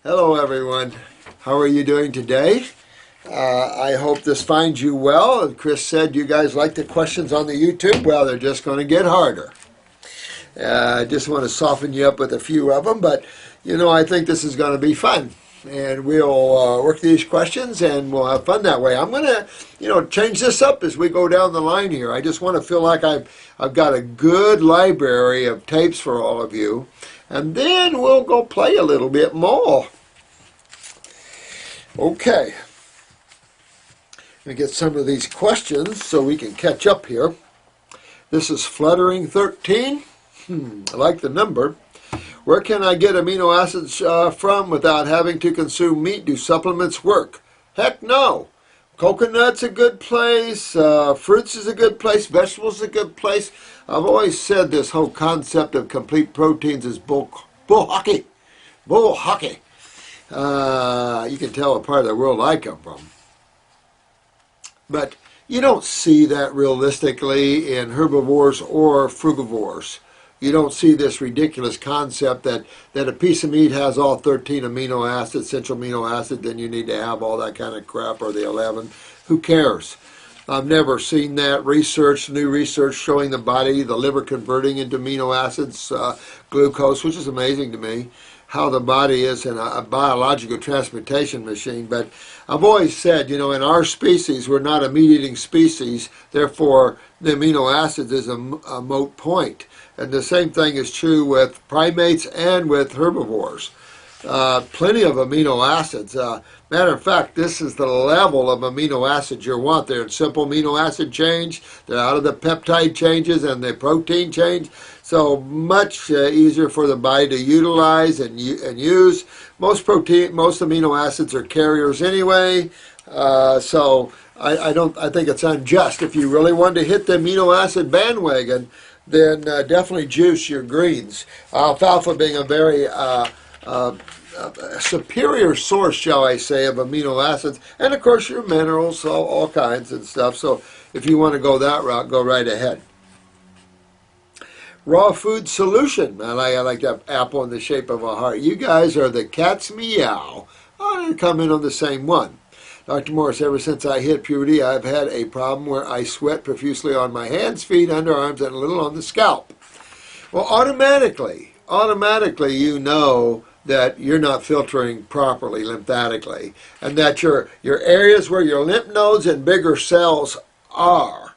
Hello everyone. How are you doing today? I hope this finds you well. And Chris said you guys like the questions on the YouTube. Well, they're just going to get harder. I just want to soften you up with a few of them, but I think this is going to be fun. And we'll work these questions and we'll have fun that way. I'm going to, change this up as we go down the line here. I just want to feel like I've got a good library of tapes for all of you. And then we'll go play a little bit more. Okay. Let me get some of these questions so we can catch up here. This is Fluttering 13. I like the number. Where can I get amino acids from without having to consume meat? Do supplements work? Heck no. Coconut's a good place. Fruits is a good place. Vegetables is a good place. I've always said this whole concept of complete proteins is bull hockey. Bull hockey. You can tell what part of the world I come from. But you don't see that realistically in herbivores or frugivores. You don't see this ridiculous concept that a piece of meat has all 13 amino acids, essential amino acids, then you need to have all that kind of crap, or the 11. Who cares? I've never seen that new research showing the body, the liver converting into amino acids, glucose, which is amazing to me, how the body is in a biological transportation machine. But I've always said, in our species, we're not a meat-eating species, therefore the amino acids is a moot point. And the same thing is true with primates and with herbivores. Plenty of amino acids. Matter of fact, this is the level of amino acids you want. They're in simple amino acid change. They're out of the peptide changes and the protein change. So much easier for the body to utilize and use. Most amino acids are carriers anyway. So I think it's unjust. If you really want to hit the amino acid bandwagon, then definitely juice your greens. Alfalfa being a very superior source, shall I say, of amino acids, and of course your minerals, all kinds and stuff. So if you want to go that route, go right ahead. Raw food solution. I like that apple in the shape of a heart. You guys are the cat's meow. I'm going to come in on the same one. Dr. Morris, ever since I hit puberty, I've had a problem where I sweat profusely on my hands, feet, underarms, and a little on the scalp. Well, automatically, you know that you're not filtering properly lymphatically, and that your areas where your lymph nodes and bigger cells are.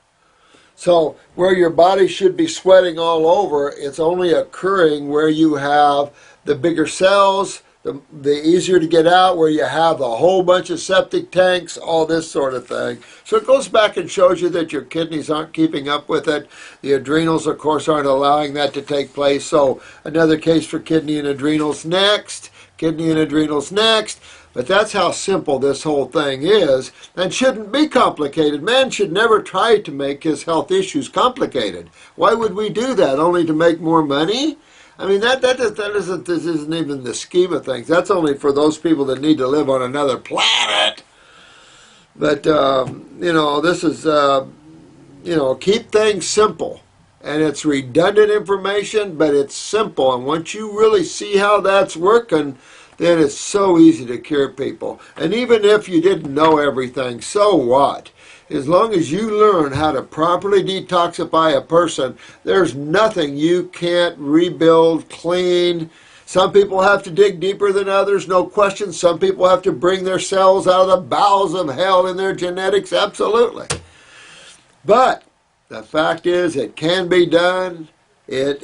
So where your body should be sweating all over, it's only occurring where you have the bigger cells, the easier to get out, where you have a whole bunch of septic tanks, all this sort of thing. So it goes back and shows you that your kidneys aren't keeping up with it. The adrenals, of course, aren't allowing that to take place. So another case for kidney and adrenals next. Kidney and adrenals next. But that's how simple this whole thing is, and shouldn't be complicated. Man should never try to make his health issues complicated. Why would we do that? Only to make more money? I mean, that isn't even the scheme of things. That's only for those people that need to live on another planet. But, this is, keep things simple. And it's redundant information, but it's simple. And once you really see how that's working, then it's so easy to cure people. And even if you didn't know everything, so what? As long as you learn how to properly detoxify a person, there's nothing you can't rebuild, clean. Some people have to dig deeper than others, no question. Some people have to bring their cells out of the bowels of hell in their genetics, absolutely. But the fact is, it can be done. It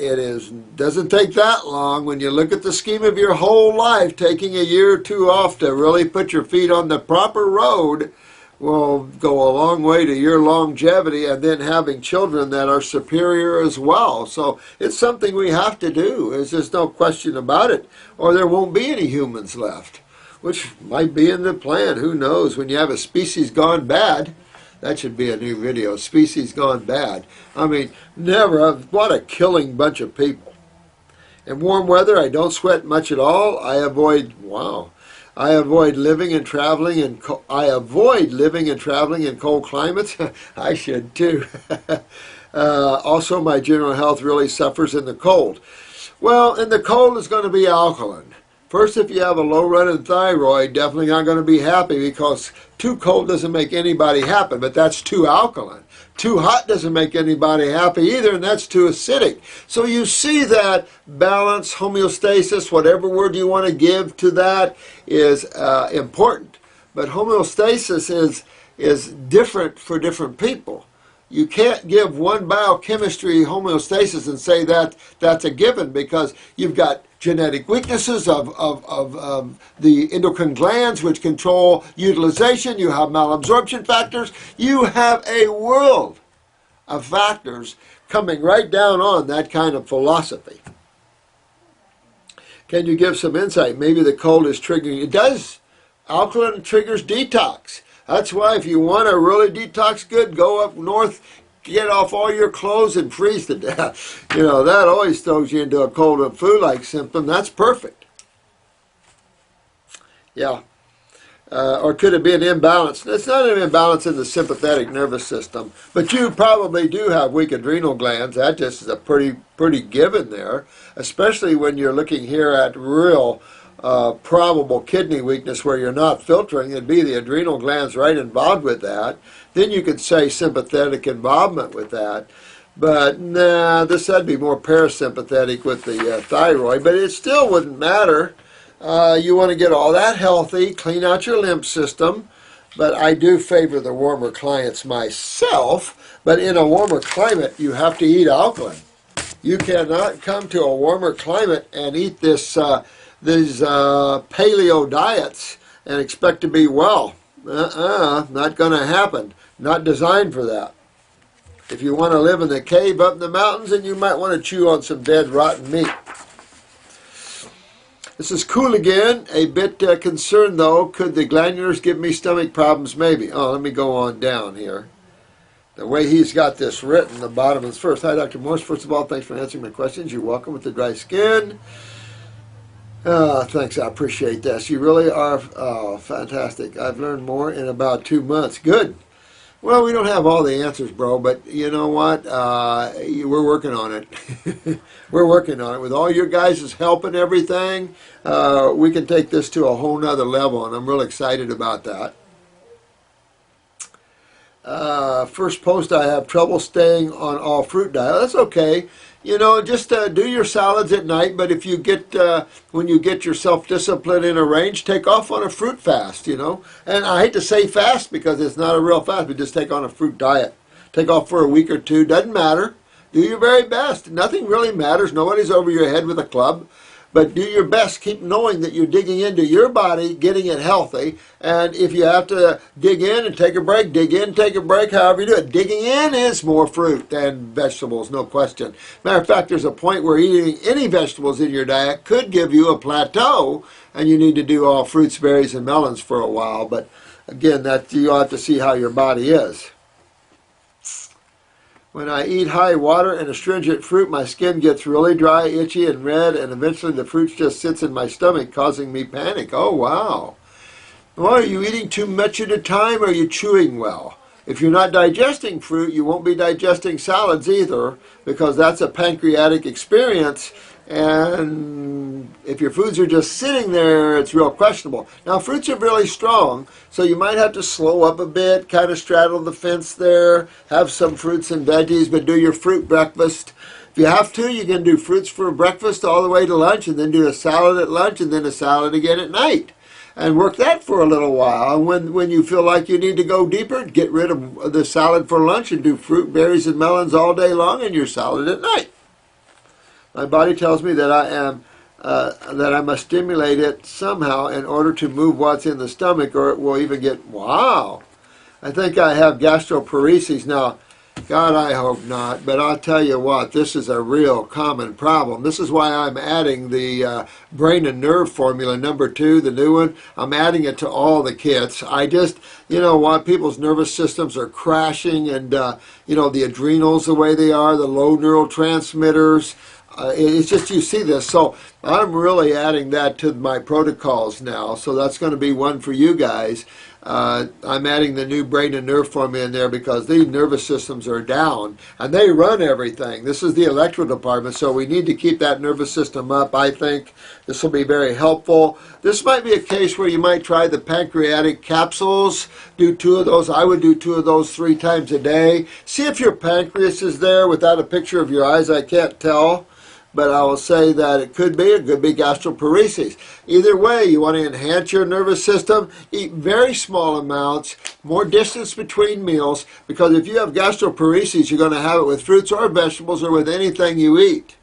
doesn't take that long. When you look at the scheme of your whole life, taking a year or two off to really put your feet on the proper road will go a long way to your longevity, and then having children that are superior as well. So it's something we have to do. There's just no question about it, or there won't be any humans left, which might be in the plan. Who knows? When you have a species gone bad, that should be a new video, species gone bad. I mean, never. What a killing bunch of people. In warm weather, I don't sweat much at all. I avoid living and traveling in cold climates. I should too. Also, my general health really suffers in the cold. Well, in the cold is going to be alkaline. First, if you have a low-running thyroid, definitely not going to be happy because too cold doesn't make anybody happy, but that's too alkaline. Too hot doesn't make anybody happy either, and that's too acidic. So you see that balance, homeostasis, whatever word you want to give to that is important. But homeostasis is different for different people. You can't give one biochemistry homeostasis and say that that's a given because you've got genetic weaknesses of the endocrine glands which control utilization. You have malabsorption factors. You have a world of factors coming right down on that kind of philosophy. Can you give some insight? Maybe the cold is triggering. It does. Alkaline triggers detox. That's why if you want to really detox good, go up north, get off all your clothes and freeze to death. You know, that always throws you into a cold and flu-like symptom. That's perfect. Yeah. Or could it be an imbalance? It's not an imbalance in the sympathetic nervous system, but you probably do have weak adrenal glands. That just is a pretty given there, especially when you're looking here at real probable kidney weakness where you're not filtering. It'd be the adrenal glands right involved with that. Then you could say sympathetic involvement with that. But nah, this would be more parasympathetic with the thyroid, but it still wouldn't matter. You want to get all that healthy, clean out your lymph system. But I do favor the warmer climates myself. But in a warmer climate, you have to eat alkaline. You cannot come to a warmer climate and eat these paleo diets and expect to be well. Not going to happen. Not designed for that. If you want to live in the cave up in the mountains, then you might want to chew on some dead, rotten meat. This is cool again. A bit concerned, though. Could the glandulars give me stomach problems? Maybe. Oh, let me go on down here. The way he's got this written, the bottom is first. Hi, Dr. Morse. First of all, thanks for answering my questions. You're welcome with the dry skin. Thanks, I appreciate this. You really are fantastic. I've learned more in about 2 months. Good. Well, we don't have all the answers, bro, but you know what? We're working on it. We're working on it. With all your guys' help and everything, we can take this to a whole nother level, and I'm real excited about that. First post, I have trouble staying on all fruit diet. That's okay. You know, just do your salads at night, but if you get, when you get your self-discipline in a range, take off on a fruit fast, you know. And I hate to say fast because it's not a real fast, but just take on a fruit diet. Take off for a week or two, doesn't matter. Do your very best. Nothing really matters. Nobody's over your head with a club. But do your best. Keep knowing that you're digging into your body, getting it healthy. And if you have to dig in and take a break, dig in, take a break, however you do it. Digging in is more fruit than vegetables, no question. Matter of fact, there's a point where eating any vegetables in your diet could give you a plateau, and you need to do all fruits, berries, and melons for a while. But again, that you'll have to see how your body is. When I eat high water and astringent fruit, my skin gets really dry, itchy, and red, and eventually the fruit just sits in my stomach, causing me panic. Oh, wow. Well, are you eating too much at a time, or are you chewing well? If you're not digesting fruit, you won't be digesting salads either, because that's a pancreatic experience. And if your foods are just sitting there, it's real questionable. Now, fruits are really strong, so you might have to slow up a bit, kind of straddle the fence there, have some fruits and veggies, but do your fruit breakfast. If you have to, you can do fruits for breakfast all the way to lunch, and then do a salad at lunch, and then a salad again at night. And work that for a little while. And when you feel like you need to go deeper, get rid of the salad for lunch and do fruit, berries, and melons all day long, and your salad at night. My body tells me that I must stimulate it somehow in order to move what's in the stomach, or it will even get, wow. I think I have gastroparesis. Now, God, I hope not, but I'll tell you what, this is a real common problem. This is why I'm adding the brain and nerve formula, number 2, the new one. I'm adding it to all the kits. I just, you know what, people's nervous systems are crashing, and, you know, the adrenals the way they are, the low neurotransmitters. It's just, you see this. So I'm really adding that to my protocols now. So that's going to be one for you guys. I'm adding the new brain and nerve formula in there because these nervous systems are down and they run everything. This is the electrical department, so we need to keep that nervous system up. I think this will be very helpful. This might be a case where you might try the pancreatic capsules. Do 2 of those. I would do 2 of those 3 times a day. See if your pancreas is there. Without a picture of your eyes, I can't tell. But I will say that it could be gastroparesis. Either way, you want to enhance your nervous system, eat very small amounts, more distance between meals, because if you have gastroparesis, you're going to have it with fruits or vegetables or with anything you eat.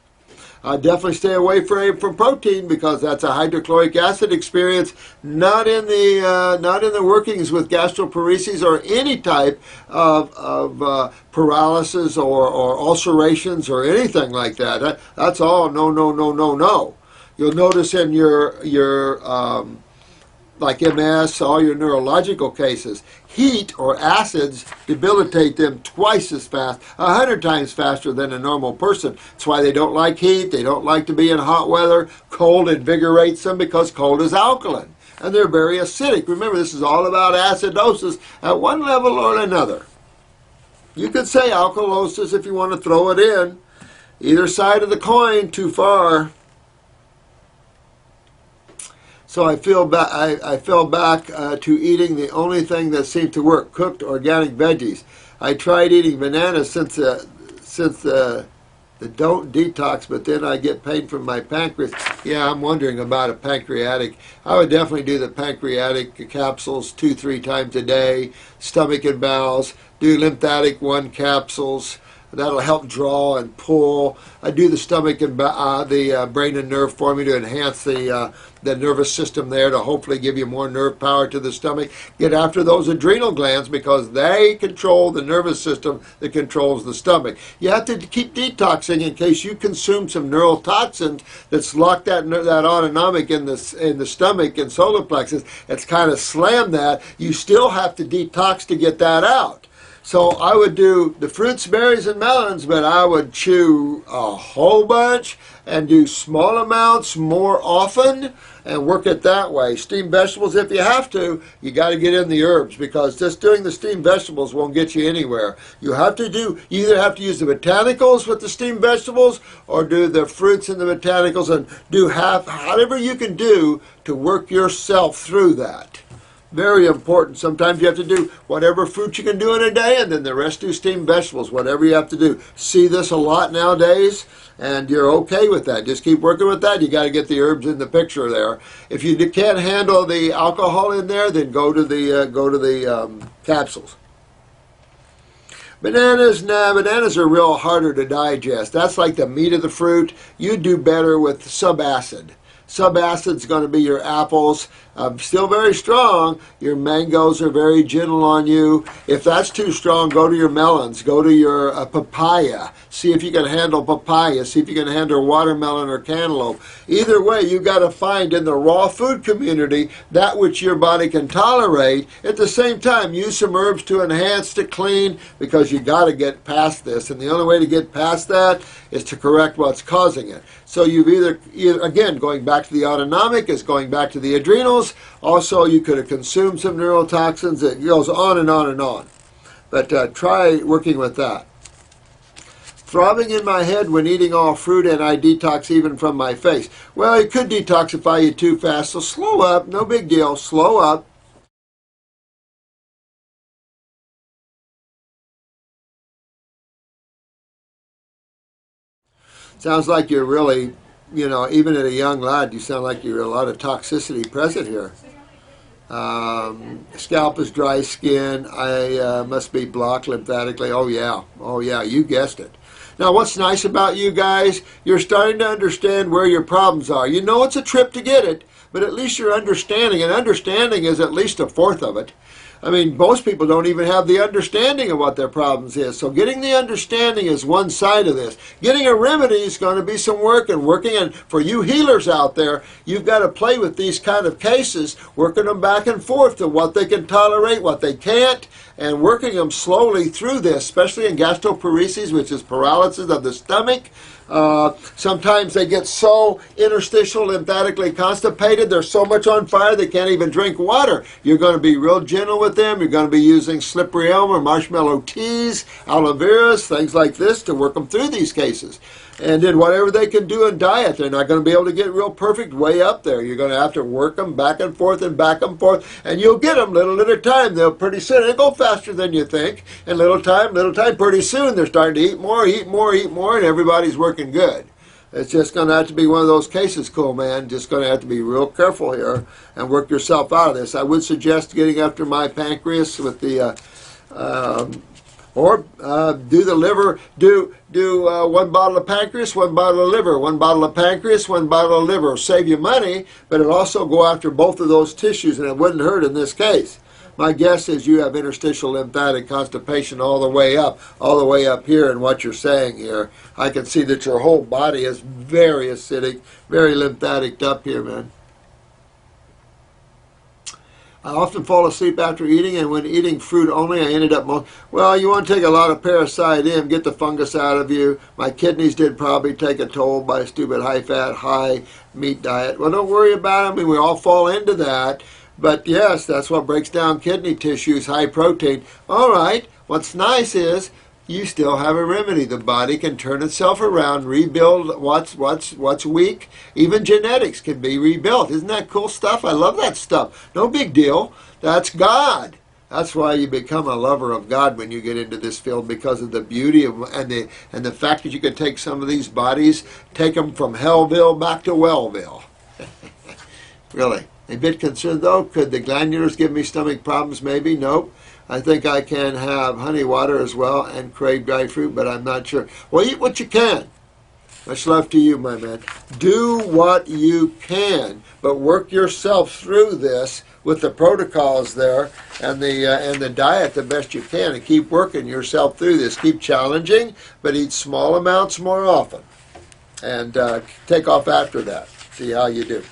Definitely stay away from protein because that's a hydrochloric acid experience, not in the workings with gastroparesis or any type of paralysis or ulcerations or anything like that. That's all no, no, no, no, no. You'll notice in your like MS, all your neurological cases, heat or acids debilitate them twice as fast, 100 times faster than a normal person. That's why they don't like heat. They don't like to be in hot weather. Cold invigorates them because cold is alkaline. And they're very acidic. Remember, this is all about acidosis at one level or another. You could say alkalosis if you want to throw it in. Either side of the coin, too far. So I fell back to eating the only thing that seemed to work: cooked organic veggies. I tried eating bananas since the don't detox, but then I get pain from my pancreas. Yeah, I'm wondering about a pancreatic. I would definitely do the pancreatic capsules 2-3 times a day. Stomach and bowels. Do lymphatic 1 capsules. That'll help draw and pull. I do the stomach and the brain and nerve formula to enhance the nervous system there, to hopefully give you more nerve power to the stomach. Get after those adrenal glands because they control the nervous system that controls the stomach. You have to keep detoxing in case you consume some neurotoxins that's locked that autonomic in the stomach and solar plexus. It's kind of slammed that. You still have to detox to get that out. So I would do the fruits, berries, and melons, but I would chew a whole bunch and do small amounts more often and work it that way. Steamed vegetables, if you have to, you got to get in the herbs because just doing the steamed vegetables won't get you anywhere. You either have to use the botanicals with the steamed vegetables or do the fruits and the botanicals, and do whatever you can do to work yourself through that. Very important. Sometimes you have to do whatever fruit you can do in a day, and then the rest do steamed vegetables, whatever you have to do. See this a lot nowadays, and you're okay with that. Just keep working with that. You got to get the herbs in the picture there. If you can't handle the alcohol in there, then go to the capsules. Bananas, bananas are real harder to digest. That's like the meat of the fruit. You do better with subacid. Subacid's going to be your apples. Still very strong. Your mangoes are very gentle on you. If that's too strong, go to your melons. Go to your papaya. See if you can handle papaya. See if you can handle watermelon or cantaloupe. Either way, you got to find in the raw food community that which your body can tolerate. At the same time, use some herbs to enhance, to clean, because you got to get past this. And the only way to get past that is to correct what's causing it. So you've either again, going back to the autonomic is going back to the adrenals. Also, you could have consumed some neurotoxins. It goes on and on and on. But try working with that. Throbbing in my head when eating all fruit, and I detox even from my face. Well, it could detoxify you too fast, so slow up. No big deal. Slow up. Sounds like you're really, even at a young lad, you sound like you're a lot of toxicity present here. Scalp is dry skin. I must be blocked lymphatically. Oh yeah, you guessed it. Now, what's nice about you guys, you're starting to understand where your problems are. You know it's a trip to get it, but at least you're understanding, and understanding is at least a fourth of it. I mean, most people don't even have the understanding of what their problems is. So getting the understanding is one side of this. Getting a remedy is going to be some work, and working. And for you healers out there, you've got to play with these kind of cases, working them back and forth to what they can tolerate, what they can't, and working them slowly through this, especially in gastroparesis, which is paralysis of the stomach. Sometimes they get so interstitial lymphatically constipated, they're so much on fire they can't even drink water. You're going to be real gentle with them. You're going to be using slippery elm or marshmallow teas, aloe veras, things like this to work them through these cases. And then whatever they can do in diet, they're not going to be able to get real perfect way up there. You're going to have to work them back and forth and back and forth, and you'll get them little at a time. They'll pretty soon, they'll go faster than you think, and little time, pretty soon they're starting to eat more, and everybody's working good. It's just going to have to be one of those cases, cool man. Just going to have to be real careful here and work yourself out of this. I would suggest getting after my pancreas with the do the liver, do 1 bottle of pancreas, 1 bottle of liver, 1 bottle of pancreas, 1 bottle of liver. Save you money, but it'll also go after both of those tissues, and it wouldn't hurt in this case. My guess is you have interstitial lymphatic constipation all the way up here in what you're saying here. I can see that your whole body is very acidic, very lymphatic up here, man. I often fall asleep after eating, and when eating fruit only, I ended up well, you want to take a lot of parasite in, get the fungus out of you. My kidneys did probably take a toll by a stupid high-fat, high-meat diet. Well, don't worry about it. I mean, we all fall into that. But yes, that's what breaks down kidney tissues, high protein. All right, what's nice is you still have a remedy. The body can turn itself around, rebuild what's weak. Even genetics can be rebuilt. Isn't that cool stuff? I love that stuff. No big deal. That's God. That's why you become a lover of God when you get into this field, because of the beauty of, and the fact that you can take some of these bodies, take them from Hellville back to Wellville. Really. A bit concerned though. Could the glandulars give me stomach problems? Maybe. Nope. I think I can have honey water as well and crave dry fruit, but I'm not sure. Well, eat what you can. Much love to you, my man. Do what you can, but work yourself through this with the protocols there and the diet the best you can, and keep working yourself through this. Keep challenging, but eat small amounts more often, and take off after that. See how you do.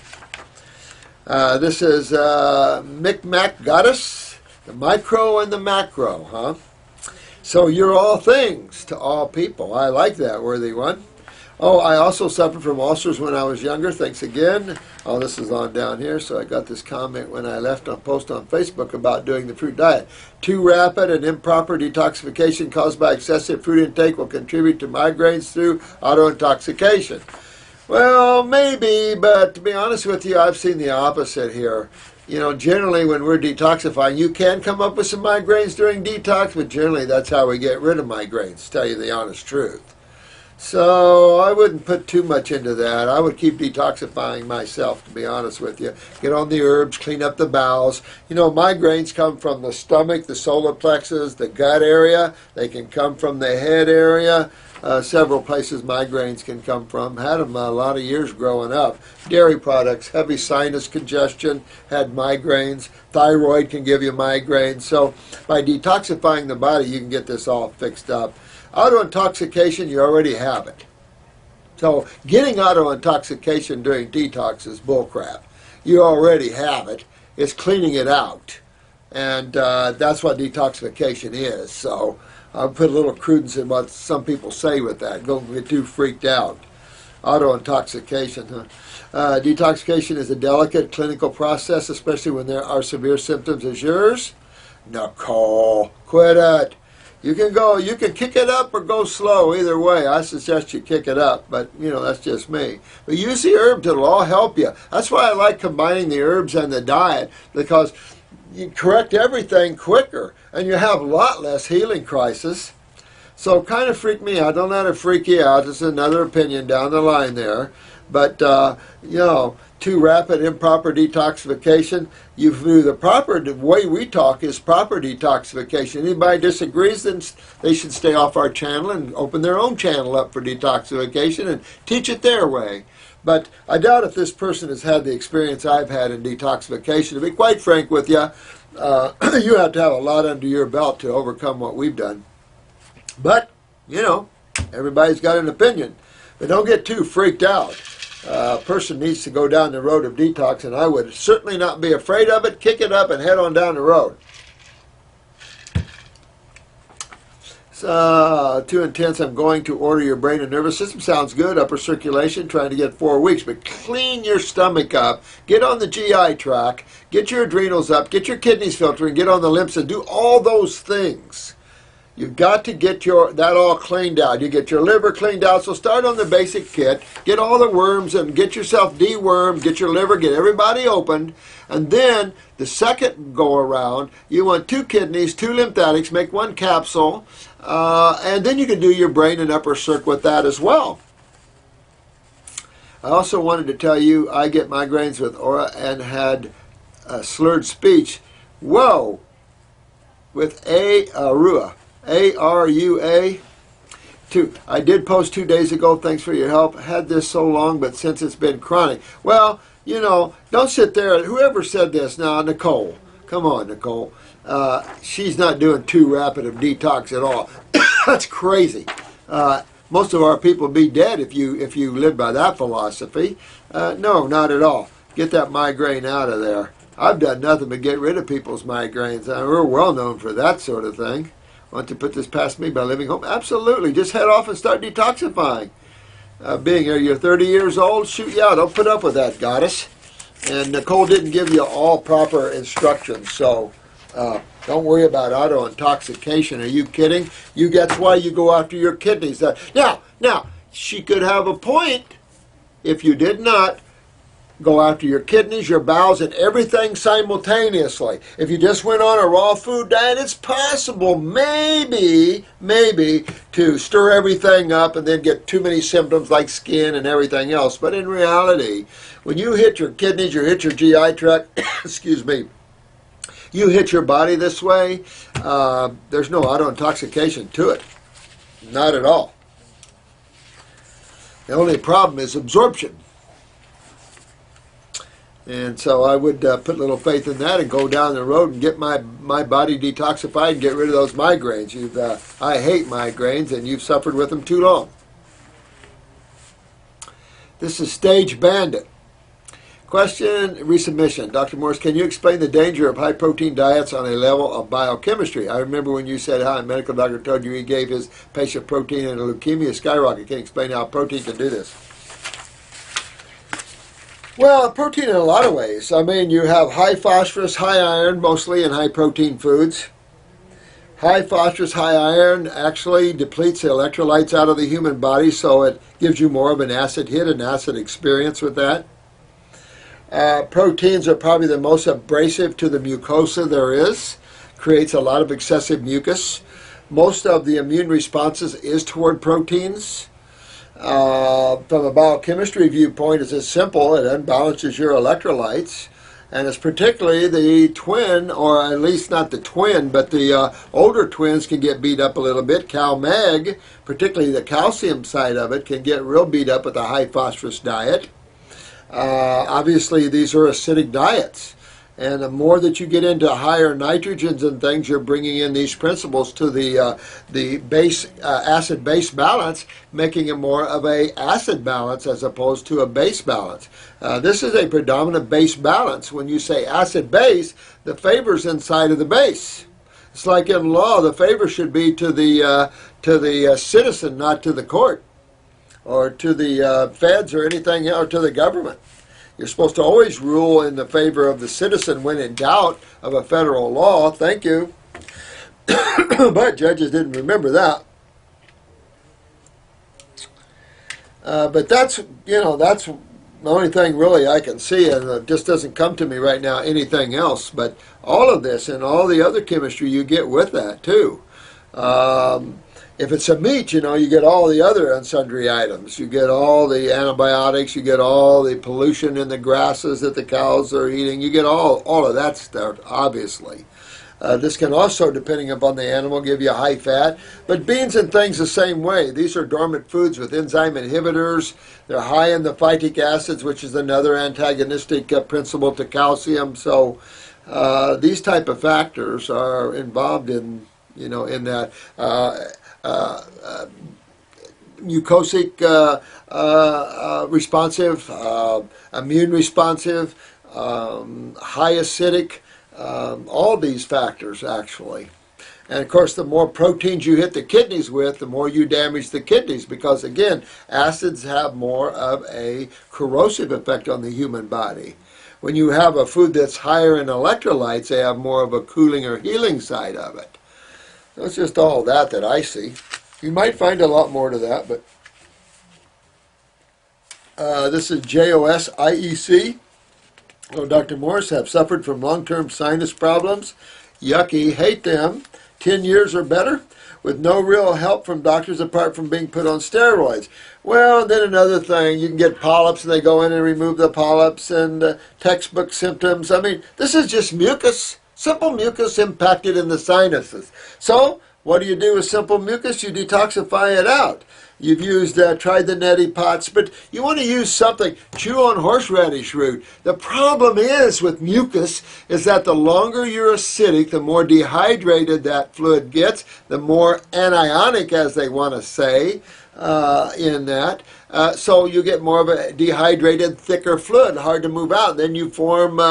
This is Micmac Goddess. The micro and the macro, huh? So you're all things to all people. I like that, worthy one. Oh, I also suffered from ulcers when I was younger. Thanks again. Oh, this is on down here. So I got this comment when I left on post on Facebook about doing the fruit diet. Too rapid and improper detoxification caused by excessive fruit intake will contribute to migraines through autointoxication. Well, maybe, but to be honest with you, I've seen the opposite here. You know, generally when we're detoxifying, you can come up with some migraines during detox, but generally that's how we get rid of migraines, to tell you the honest truth. So I wouldn't put too much into that. I would keep detoxifying myself, to be honest with you. Get on the herbs, clean up the bowels. You know, migraines come from the stomach, the solar plexus, the gut area. They can come from the head area. Several places migraines can come from. Had them a lot of years growing up. Dairy products, heavy sinus congestion, had migraines. Thyroid can give you migraines. So by detoxifying the body, you can get this all fixed up. Autointoxication, you already have it. So getting autointoxication during detox is bullcrap. You already have it. It's cleaning it out. And that's what detoxification is. So I'll put a little credence in what some people say with that. Don't get too freaked out. Autointoxication, huh? Detoxification is a delicate clinical process, especially when there are severe symptoms as yours. Nicole, quit it. You can kick it up or go slow. Either way, I suggest you kick it up, but you know, that's just me. But use the herbs, it'll all help you. That's why I like combining the herbs and the diet, because you correct everything quicker and you have a lot less healing crisis. So kind of freak me out. Don't let it freak you out. It's another opinion down the line there. But, you know, too rapid, improper detoxification. You do the proper way we talk is proper detoxification. Anybody disagrees, then they should stay off our channel and open their own channel up for detoxification and teach it their way. But I doubt if this person has had the experience I've had in detoxification. To be quite frank with you, you have to have a lot under your belt to overcome what we've done. But, you know, everybody's got an opinion. But don't get too freaked out. A person needs to go down the road of detox, and I would certainly not be afraid of it. Kick it up and head on down the road. Too intense. I'm going to order your brain and nervous system. Sounds good. Upper circulation, trying to get 4 weeks. But clean your stomach up. Get on the GI tract. Get your adrenals up. Get your kidneys filtering. Get on the lymph and do all those things. You've got to get that all cleaned out. You get your liver cleaned out. So start on the basic kit. Get all the worms and get yourself dewormed. Get your liver. Get everybody opened. And then the second go around, you want 2 kidneys, 2 lymphatics. Make 1 capsule. And then you can do your brain and upper circ with that as well. I also wanted to tell you I get migraines with aura and had slurred speech. Whoa! With Arua. A-R-U-A. I did post 2 days ago. Thanks for your help. Had this so long, but since it's been chronic. Well, you know, don't sit there. Whoever said this now, Nicole. Come on, Nicole. She's not doing too rapid of detox at all. That's crazy. Most of our people would be dead if you lived by that philosophy. No, not at all. Get that migraine out of there. I've done nothing but get rid of people's migraines. We're well known for that sort of thing. Want to put this past me by living home? Absolutely. Just head off and start detoxifying. Being here, you're 30 years old, shoot you out. Don't put up with that, goddess. And Nicole didn't give you all proper instructions, so don't worry about auto intoxication. Are you kidding? That's why you go after your kidneys. Now, she could have a point if you did not go after your kidneys, your bowels, and everything simultaneously. If you just went on a raw food diet, it's possible, maybe, to stir everything up and then get too many symptoms like skin and everything else. But in reality, when you hit your kidneys, you hit your GI tract, excuse me, you hit your body this way, there's no auto-intoxication to it. Not at all. The only problem is absorption. And so I would put a little faith in that and go down the road and get my body detoxified and get rid of those migraines. I hate migraines, and you've suffered with them too long. This is Stage Bandit. Question, resubmission. Dr. Morris, can you explain the danger of high-protein diets on a level of biochemistry? I remember when you said how a medical doctor told you he gave his patient protein and a leukemia skyrocket. Can you explain how protein can do this? Well, protein in a lot of ways. I mean, you have high phosphorus, high iron, mostly in high protein foods. High phosphorus, high iron actually depletes the electrolytes out of the human body, so it gives you more of an acid hit, an acid experience with that. Proteins are probably the most abrasive to the mucosa there is. Creates a lot of excessive mucus. Most of the immune responses is toward proteins. From a biochemistry viewpoint, it's as simple. It unbalances your electrolytes, and it's particularly the twin, or at least not the twin, but the older twins can get beat up a little bit. Cal-Mag, particularly the calcium side of it, can get real beat up with a high phosphorus diet. Obviously, these are acidic diets. And the more that you get into higher nitrogens and things, you're bringing in these principles to the base acid-base balance, making it more of a acid balance as opposed to a base balance. This is a predominant base balance. When you say acid-base, the favor's inside of the base. It's like in law, the favor should be to the citizen, not to the court, or to the feds or anything, or to the government. You're supposed to always rule in the favor of the citizen when in doubt of a federal law. Thank you. But judges didn't remember that. But that's the only thing really I can see, and it just doesn't come to me right now anything else. But all of this and all the other chemistry you get with that too. If it's a meat, you get all the other unsundry items. You get all the antibiotics. You get all the pollution in the grasses that the cows are eating. You get all of that stuff, obviously. This can also, depending upon the animal, give you high fat. But beans and things the same way. These are dormant foods with enzyme inhibitors. They're high in the phytic acids, which is another antagonistic principle to calcium. So these type of factors are involved in that. Mucosic responsive, immune responsive, high acidic, all these factors actually. And of course, the more proteins you hit the kidneys with, the more you damage the kidneys because, again, acids have more of a corrosive effect on the human body. When you have a food that's higher in electrolytes, they have more of a cooling or healing side of it. That's just all that I see. You might find a lot more to that, but this is JOSIEC. Oh, Dr. Morris, have suffered from long-term sinus problems. Yucky, hate them. 10 years or better, with no real help from doctors apart from being put on steroids. Well, and then another thing, you can get polyps and they go in and remove the polyps and textbook symptoms. I mean, this is just mucus, simple mucus impacted in the sinuses. So, what do you do with simple mucus? You detoxify it out. You've used, tried the neti pots, but you want to use something. Chew on horseradish root. The problem is with mucus is that the longer you're acidic, the more dehydrated that fluid gets, the more anionic, as they want to say, in that. So you get more of a dehydrated, thicker fluid, hard to move out. Then you form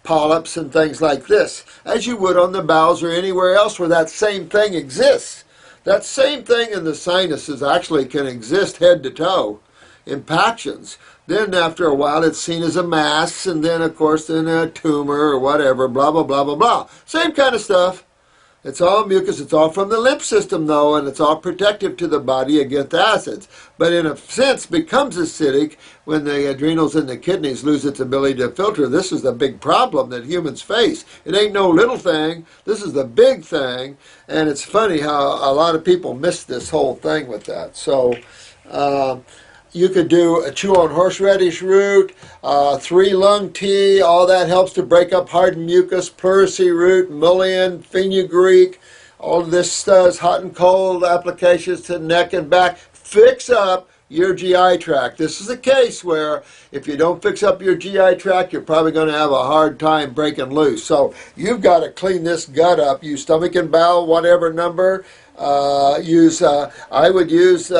polyps and things like this, as you would on the bowels or anywhere else where that same thing exists. That same thing in the sinuses actually can exist head to toe, impactions. Then after a while it's seen as a mass, and then of course then a tumor or whatever, blah, blah, blah, blah, blah. Same kind of stuff. It's all mucus. It's all from the lymph system, though, and it's all protective to the body against acids. But in a sense, becomes acidic when the adrenals and the kidneys lose its ability to filter. This is the big problem that humans face. It ain't no little thing. This is the big thing, and it's funny how a lot of people miss this whole thing with that. So, you could do a chew on horseradish root, 3-lung tea, all that helps to break up hardened mucus, pleurisy root, mullein, fenugreek, all of this does hot and cold applications to neck and back, fix up your GI tract. This is a case where if you don't fix up your GI tract, you're probably going to have a hard time breaking loose. So you've got to clean this gut up. Use stomach and bowel, whatever number. I would use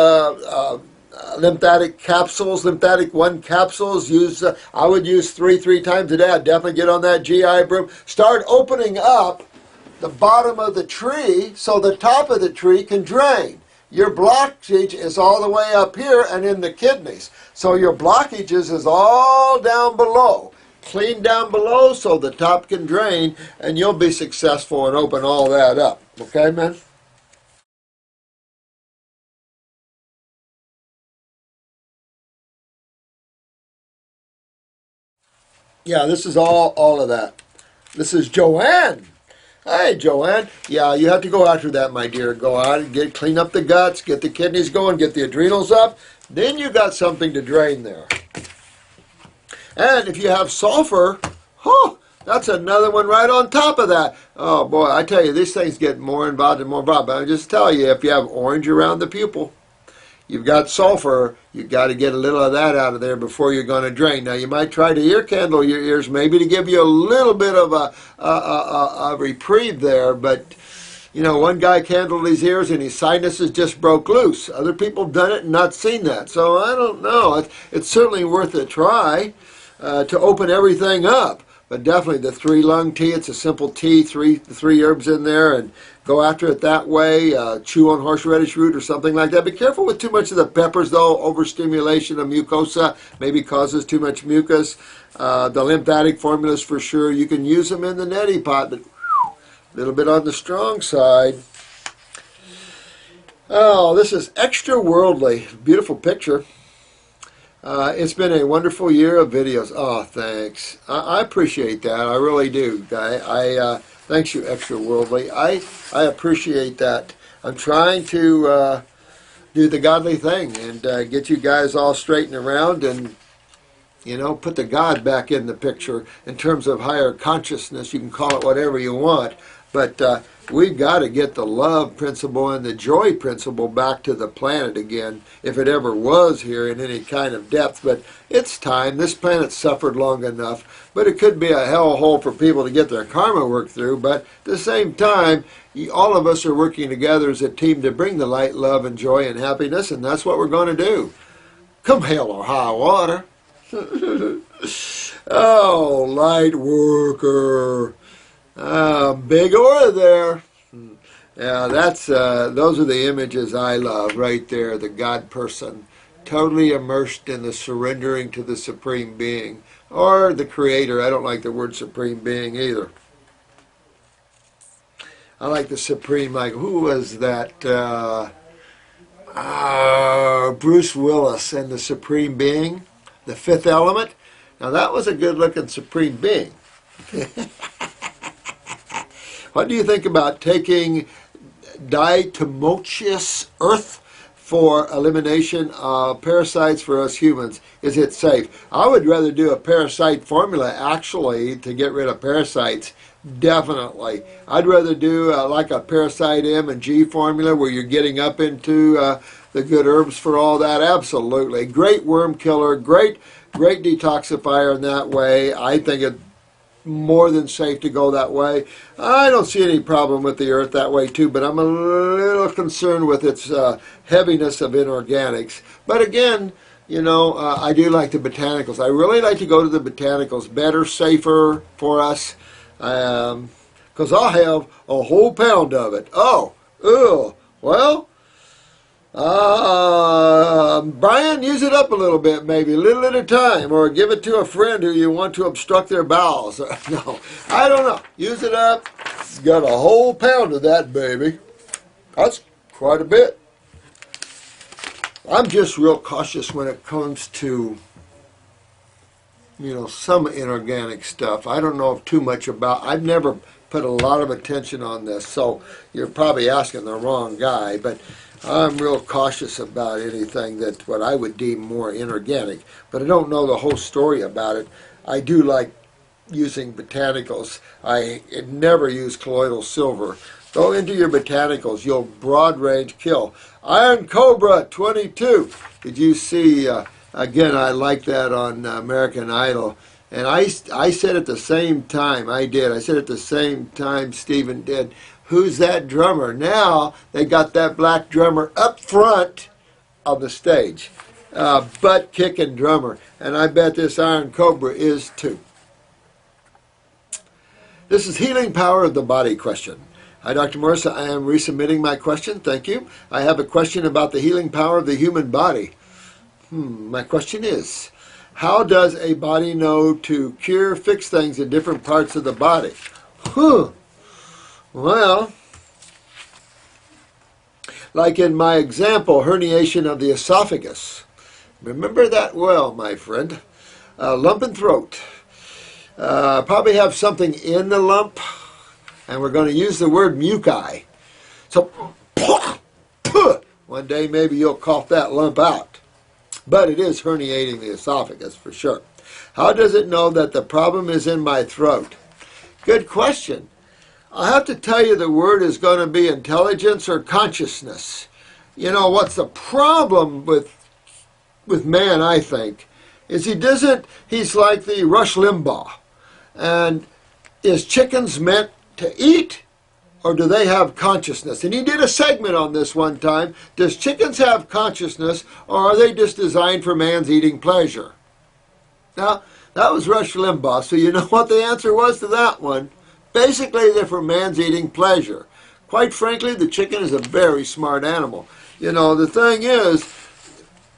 lymphatic capsules, lymphatic 1 capsules. I would use three times a day. I'd definitely get on that GI broom. Start opening up the bottom of the tree so the top of the tree can drain. Your blockage is all the way up here and in the kidneys. So your blockages is all down below. Clean down below so the top can drain, and you'll be successful and open all that up. Okay, man? Yeah, this is all of that. This is Joanne. Hey, Joanne. Yeah, you have to go after that, my dear. Go out and clean up the guts, get the kidneys going, get the adrenals up. Then you got something to drain there. And if you have sulfur, that's another one right on top of that. Oh, boy, I tell you, these things get more involved and more involved. But I just tell you, if you have orange around the pupil, you've got sulfur, you've got to get a little of that out of there before you're going to drain. Now, you might try to ear candle your ears maybe to give you a little bit of a reprieve there, but, you know, one guy candled his ears and his sinuses just broke loose. Other people have done it and not seen that. So I don't know. It's certainly worth a try to open everything up. But definitely the 3-lung tea, it's a simple tea, three herbs in there, and go after it that way. Chew on horseradish root or something like that. Be careful with too much of the peppers, though. Overstimulation of mucosa maybe causes too much mucus. The lymphatic formulas for sure. You can use them in the neti pot, but a little bit on the strong side. Oh, this is extra worldly. Beautiful picture. It's been a wonderful year of videos. Oh, thanks. I appreciate that. I really do. Thanks, you extra worldly. I appreciate that. I'm trying to do the godly thing and get you guys all straightened around and, you know, put the God back in the picture in terms of higher consciousness. You can call it whatever you want. But we've got to get the love principle and the joy principle back to the planet again, if it ever was here in any kind of depth. But it's time. This planet suffered long enough. But it could be a hellhole for people to get their karma worked through. But at the same time, all of us are working together as a team to bring the light, love, and joy and happiness. And that's what we're going to do. Come hell or high water. Oh, light worker. Big aura there. Yeah, that's those are the images I love right there. The God person, totally immersed in the surrendering to the Supreme Being or the Creator. I don't like the word Supreme Being either. I like the Supreme. Like who was that? Bruce Willis and the Supreme Being, the Fifth Element. Now that was a good-looking Supreme Being. What do you think about taking diatomaceous earth for elimination of parasites for us humans? Is it safe? I would rather do a parasite formula actually to get rid of parasites. Definitely. I'd rather do like a parasite M and G formula where you're getting up into the good herbs for all that. Absolutely. Great worm killer, great detoxifier in that way. I think it more than safe to go that way. I don't see any problem with the earth that way too, but I'm a little concerned with its heaviness of inorganics. But again, you know, I do like the botanicals. I really like to go to the botanicals. Better, safer for us. Because I'll have a whole pound of it. Oh, ew. Well, Brian, use it up a little bit, maybe a little at a time, or give it to a friend who you want to obstruct their bowels. No, I don't know. Use it up. Got a whole pound of that, baby. That's quite a bit. I'm just real cautious when it comes to, you know, some inorganic stuff. I don't know too much about. I've never put a lot of attention on this, so you're probably asking the wrong guy, but I'm real cautious about anything that what I would deem more inorganic, but I don't know the whole story about it. I do like using botanicals. I never use colloidal silver. Go into your botanicals. You'll broad range kill. Iron Cobra 22. Did you see, again, I like that on American Idol. And I said at the same time, I said at the same time Stephen did, who's that drummer? Now they got that black drummer up front of the stage. Butt-kicking drummer. And I bet this Iron Cobra is too. This is Healing Power of the Body question. Hi, Dr. Morris. I am resubmitting my question. Thank you. I have a question about the healing power of the human body. My question is, how does a body know to cure, fix things in different parts of the body? Well, like in my example, herniation of the esophagus. Remember that well, my friend. Lump in throat. Probably have something in the lump, and we're going to use the word muci. So, one day maybe you'll cough that lump out. But it is herniating the esophagus for sure. How does it know that the problem is in my throat? Good question. I have to tell you the word is going to be intelligence or consciousness. You know, what's the problem with man, I think, is he's like the Rush Limbaugh. And is chickens meant to eat, or do they have consciousness? And he did a segment on this one time. Does chickens have consciousness, or are they just designed for man's eating pleasure? Now, that was Rush Limbaugh, so you know what the answer was to that one. Basically, they're for man's eating pleasure. Quite frankly, the chicken is a very smart animal. You know, the thing is,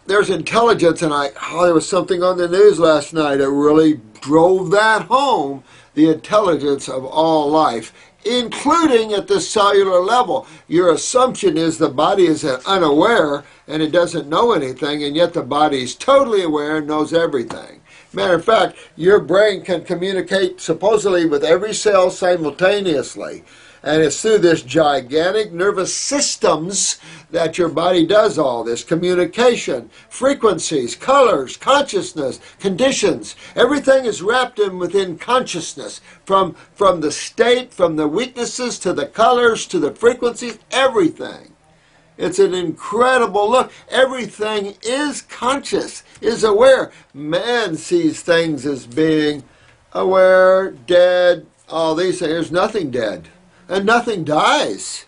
there's intelligence, and there was something on the news last night that really drove that home, the intelligence of all life, including at the cellular level. Your assumption is the body is unaware and it doesn't know anything, and yet the body is totally aware and knows everything. Matter of fact, your brain can communicate supposedly with every cell simultaneously. And it's through this gigantic nervous systems that your body does all this. Communication, frequencies, colors, consciousness, conditions. Everything is wrapped in within consciousness. From the state, from the weaknesses, to the colors, to the frequencies, everything. It's an incredible look. Everything is conscious, is aware. Man sees things as being aware, dead, all these things. There's nothing dead. And nothing dies.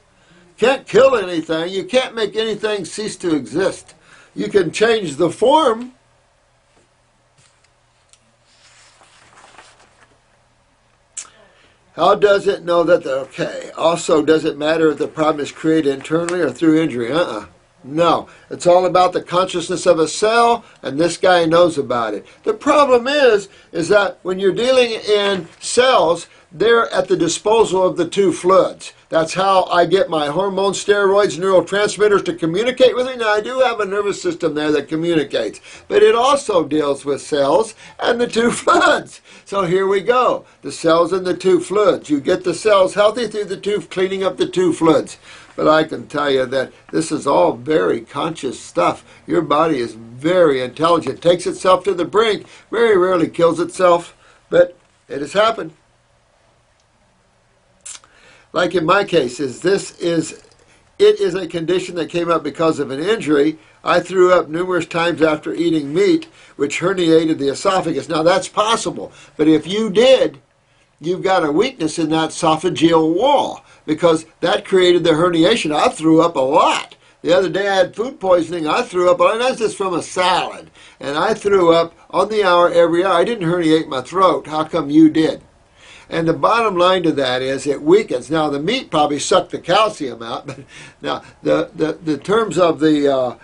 Can't kill anything. You can't make anything cease to exist. You can change the form. How does it know that okay. Also, does it matter if the problem is created internally or through injury? No. It's all about the consciousness of a cell, and this guy knows about it. The problem is that when you're dealing in cells, they're at the disposal of the two fluids. That's how I get my hormones, steroids, neurotransmitters to communicate with me. Now, I do have a nervous system there that communicates, but it also deals with cells and the two fluids. So here we go, the cells and the two fluids. You get the cells healthy through the two, cleaning up the two fluids. But I can tell you that this is all very conscious stuff. Your body is very intelligent, takes itself to the brink, very rarely kills itself, but it has happened. Like in my case, it is a condition that came up because of an injury. I threw up numerous times after eating meat, which herniated the esophagus. Now that's possible, but if you did, you've got a weakness in that esophageal wall because that created the herniation. I threw up a lot. The other day I had food poisoning. I threw up, and that's just from a salad. And I threw up on the hour every hour. I didn't herniate my throat. How come you did? And the bottom line to that is it weakens. Now the meat probably sucked the calcium out, but now the terms of the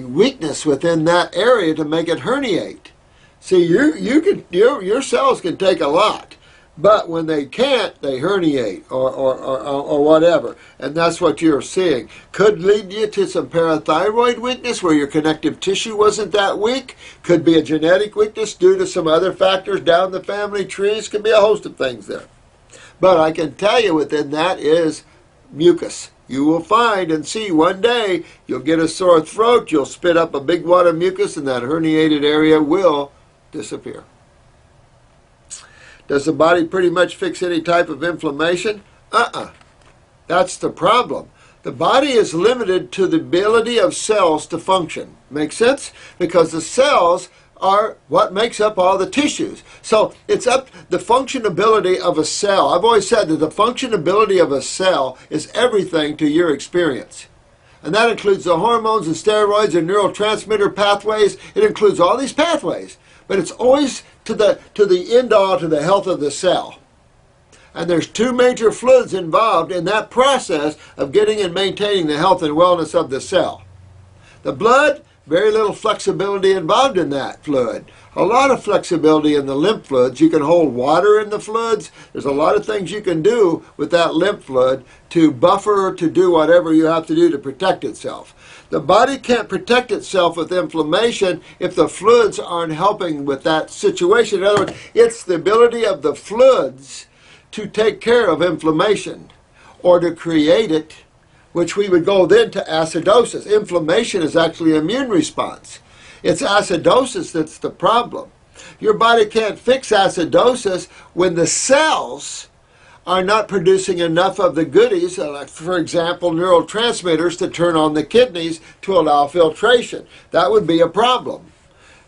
weakness within that area to make it herniate. See, your cells can take a lot, but when they can't, they herniate or whatever, and that's what you're seeing. Could lead you to some parathyroid weakness where your connective tissue wasn't that weak. Could be a genetic weakness due to some other factors down the family trees. Could be a host of things there. But I can tell you within that is mucus. You will find and see one day you'll get a sore throat, you'll spit up a big wad of mucus, and that herniated area will disappear. Does the body pretty much fix any type of inflammation? That's the problem. The body is limited to the ability of cells to function. Make sense? Because the cells are what makes up all the tissues. So it's up the functionability of a cell. I've always said that the functionability of a cell is everything to your experience. And that includes the hormones and steroids and neurotransmitter pathways. It includes all these pathways. But it's always to the end all to the health of the cell. And there's two major fluids involved in that process of getting and maintaining the health and wellness of the cell. The blood, very little flexibility involved in that fluid. A lot of flexibility in the lymph fluids. You can hold water in the fluids. There's a lot of things you can do with that lymph fluid to buffer, to do whatever you have to do to protect itself. The body can't protect itself with inflammation if the fluids aren't helping with that situation. In other words, it's the ability of the fluids to take care of inflammation or to create it, which we would go then to acidosis. Inflammation is actually an immune response. It's acidosis that's the problem. Your body can't fix acidosis when the cells are not producing enough of the goodies, like for example, neurotransmitters to turn on the kidneys to allow filtration. That would be a problem.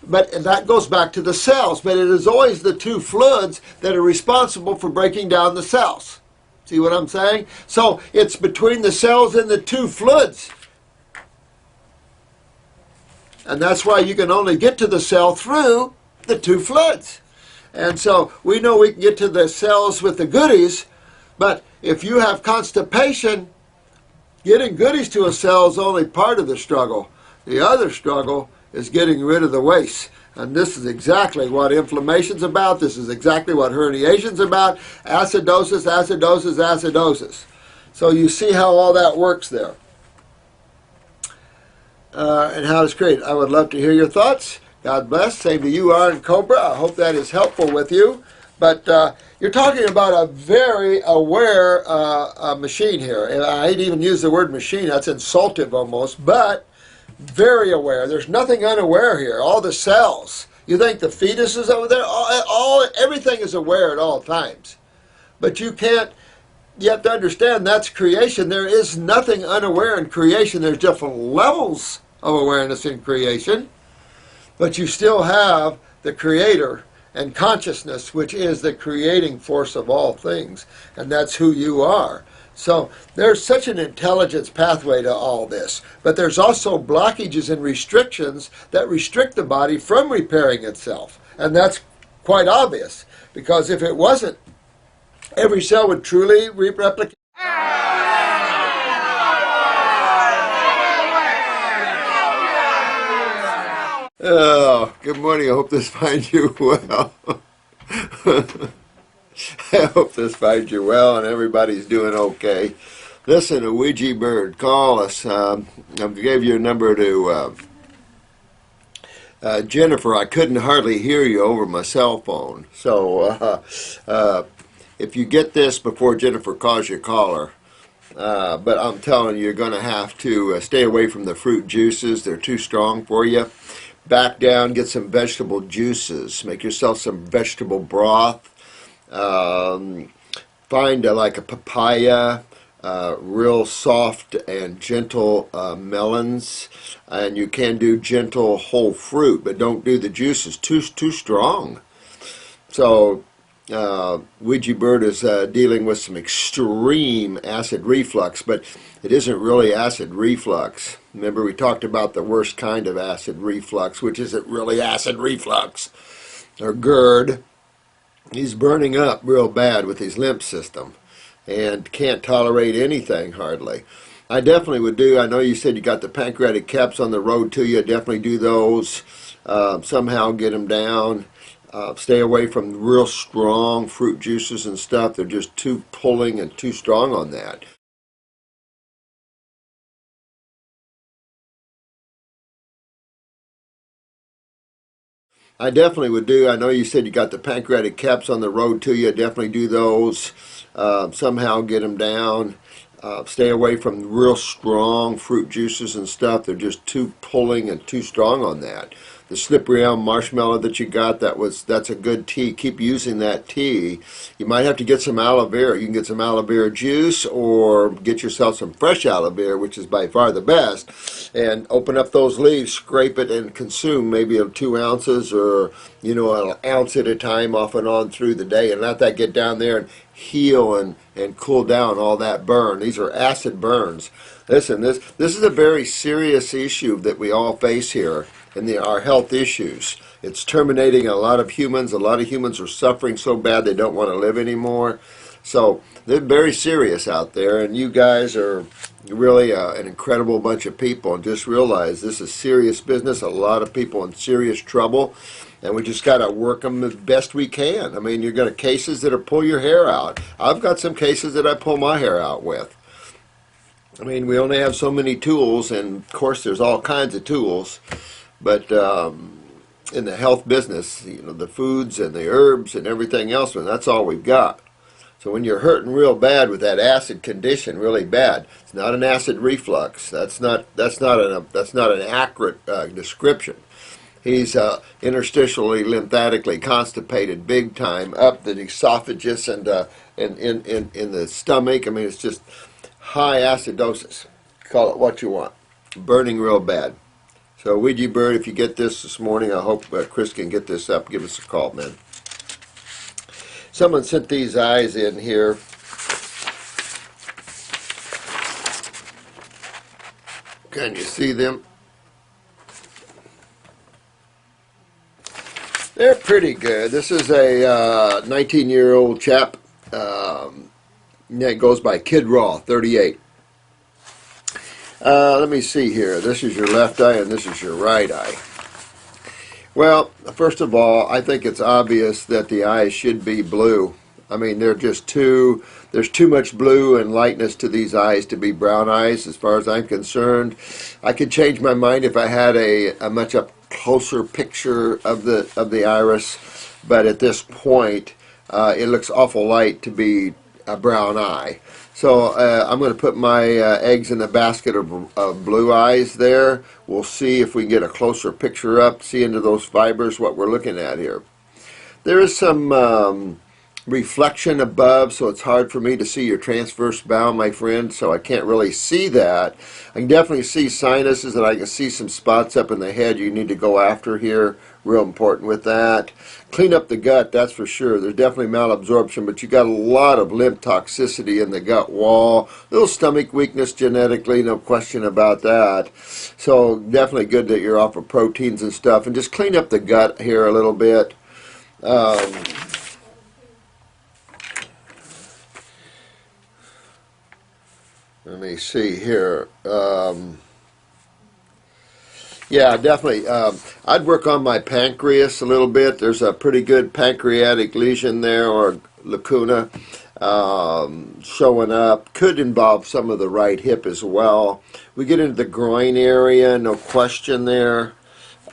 But that goes back to the cells. But it is always the two fluids that are responsible for breaking down the cells. See what I'm saying? So it's between the cells and the two fluids. And that's why you can only get to the cell through the two fluids. And so we know we can get to the cells with the goodies, but if you have constipation, getting goodies to a cell is only part of the struggle. The other struggle is getting rid of the waste. And this is exactly what inflammation's about. This is exactly what herniation's about. Acidosis, acidosis, acidosis. So you see how all that works there. And how it's created. I would love to hear your thoughts. God bless. Same to you, Iron Cobra. I hope that is helpful with you. But you're talking about a very aware machine here. And I hate to even use the word machine. That's insultive almost. But very aware. There's nothing unaware here. All the cells. You think the fetus is over there? Everything is aware at all times. But you have to understand that's creation. There is nothing unaware in creation. There's different levels of awareness in creation. But you still have the Creator and consciousness, which is the creating force of all things. And that's who you are. So there's such an intelligence pathway to all this. But there's also blockages and restrictions that restrict the body from repairing itself. And that's quite obvious, because if it wasn't, every cell would truly replicate. Oh, good morning. I hope this finds you well. I hope this finds you well and everybody's doing okay. Listen, a Ouija bird, call us. I gave you a number to Jennifer. I couldn't hardly hear you over my cell phone. So if you get this before Jennifer calls you, call her. But I'm telling you, you're going to have to stay away from the fruit juices. They're too strong for you. Back down, get some vegetable juices. Make yourself some vegetable broth. Find like a papaya, real soft and gentle melons, and you can do gentle whole fruit, but don't do the juices too strong. So Ouija bird is dealing with some extreme acid reflux, but it isn't really acid reflux. Remember, we talked about the worst kind of acid reflux, which isn't really acid reflux, or GERD. He's burning up real bad with his lymph system and can't tolerate anything hardly. I definitely would do, I know you said you got the pancreatic caps on the road to you, definitely do those. Somehow get them down. Stay away from real strong fruit juices and stuff. They're just too pulling and too strong on that. I definitely would do, I know you said you got the pancreatic caps on the road to you, definitely do those. Somehow get them down. Stay away from real strong fruit juices and stuff. They're just too pulling and too strong on that. The slippery elm marshmallow that you got, that's a good tea. Keep using that tea. You might have to get some aloe vera. You can get some aloe vera juice or get yourself some fresh aloe vera, which is by far the best, and open up those leaves, scrape it, and consume maybe 2 ounces or an ounce at a time off and on through the day, and let that get down there and heal and cool down all that burn. These are acid burns. Listen, this is a very serious issue that we all face here in our health issues. It's terminating a lot of humans. A lot of humans are suffering so bad they don't want to live anymore. So they're very serious out there, and you guys are really an incredible bunch of people. And just realize this is serious business. A lot of people in serious trouble, and we just got to work them as best we can. I mean, you're going to cases that are pull your hair out. I've got some cases that I pull my hair out with. I mean, we only have so many tools, and of course there's all kinds of tools, but in the health business, the foods and the herbs and everything else, and that's all we've got. So when you're hurting real bad with that acid condition, really bad, it's not an acid reflux. That's not an accurate description. He's interstitially lymphatically constipated big time up the esophagus and in the stomach. I mean, it's just high acidosis. Call it what you want. Burning real bad. So Ouija bird, if you get this morning, I hope Chris can get this up. Give us a call, man. Someone sent these eyes in here. Can you see them? They're pretty good. This is a 19-year-old chap. It goes by Kid Raw, 38. Let me see here. This is your left eye and this is your right eye. Well, first of all, I think it's obvious that the eyes should be blue. I mean, there's too much blue and lightness to these eyes to be brown eyes, as far as I'm concerned. I could change my mind if I had a much up closer picture of the iris, but at this point, it looks awful light to be a brown eye. So I'm going to put my eggs in the basket of blue eyes there. We'll see if we can get a closer picture up, see into those fibers what we're looking at here. There is some reflection above, so it's hard for me to see your transverse bow, my friend, so I can't really see that. I can definitely see sinuses, and I can see some spots up in the head you need to go after here. Real important with that. Clean up the gut, that's for sure. There's definitely malabsorption, but you got a lot of lymph toxicity in the gut wall. Little stomach weakness genetically, no question about that. So definitely good that you're off of proteins and stuff. And just clean up the gut here a little bit. Um, let me see here. Yeah, definitely. I'd work on my pancreas a little bit. There's a pretty good pancreatic lesion there, or lacuna, showing up. Could involve some of the right hip as well. We get into the groin area, no question there.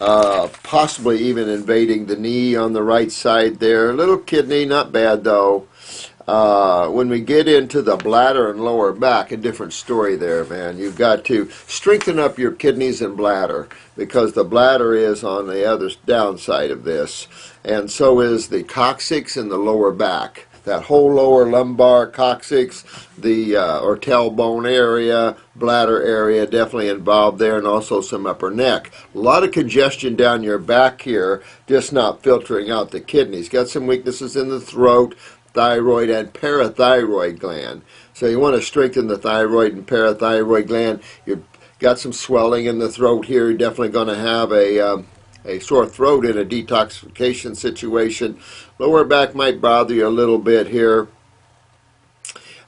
Possibly even invading the knee on the right side there. Little kidney, not bad though. When we get into the bladder and lower back, a different story there, man. You've got to strengthen up your kidneys and bladder, because the bladder is on the other downside of this, and so is the coccyx and the lower back. That whole lower lumbar, coccyx, the or tailbone area, bladder area, definitely involved there, and also some upper neck. A lot of congestion down your back here, just not filtering out the kidneys. Got some weaknesses in the throat, thyroid, and parathyroid gland. So you want to strengthen the thyroid and parathyroid gland. You've got some swelling in the throat here. You're definitely going to have a sore throat in a detoxification situation. Lower back might bother you a little bit here.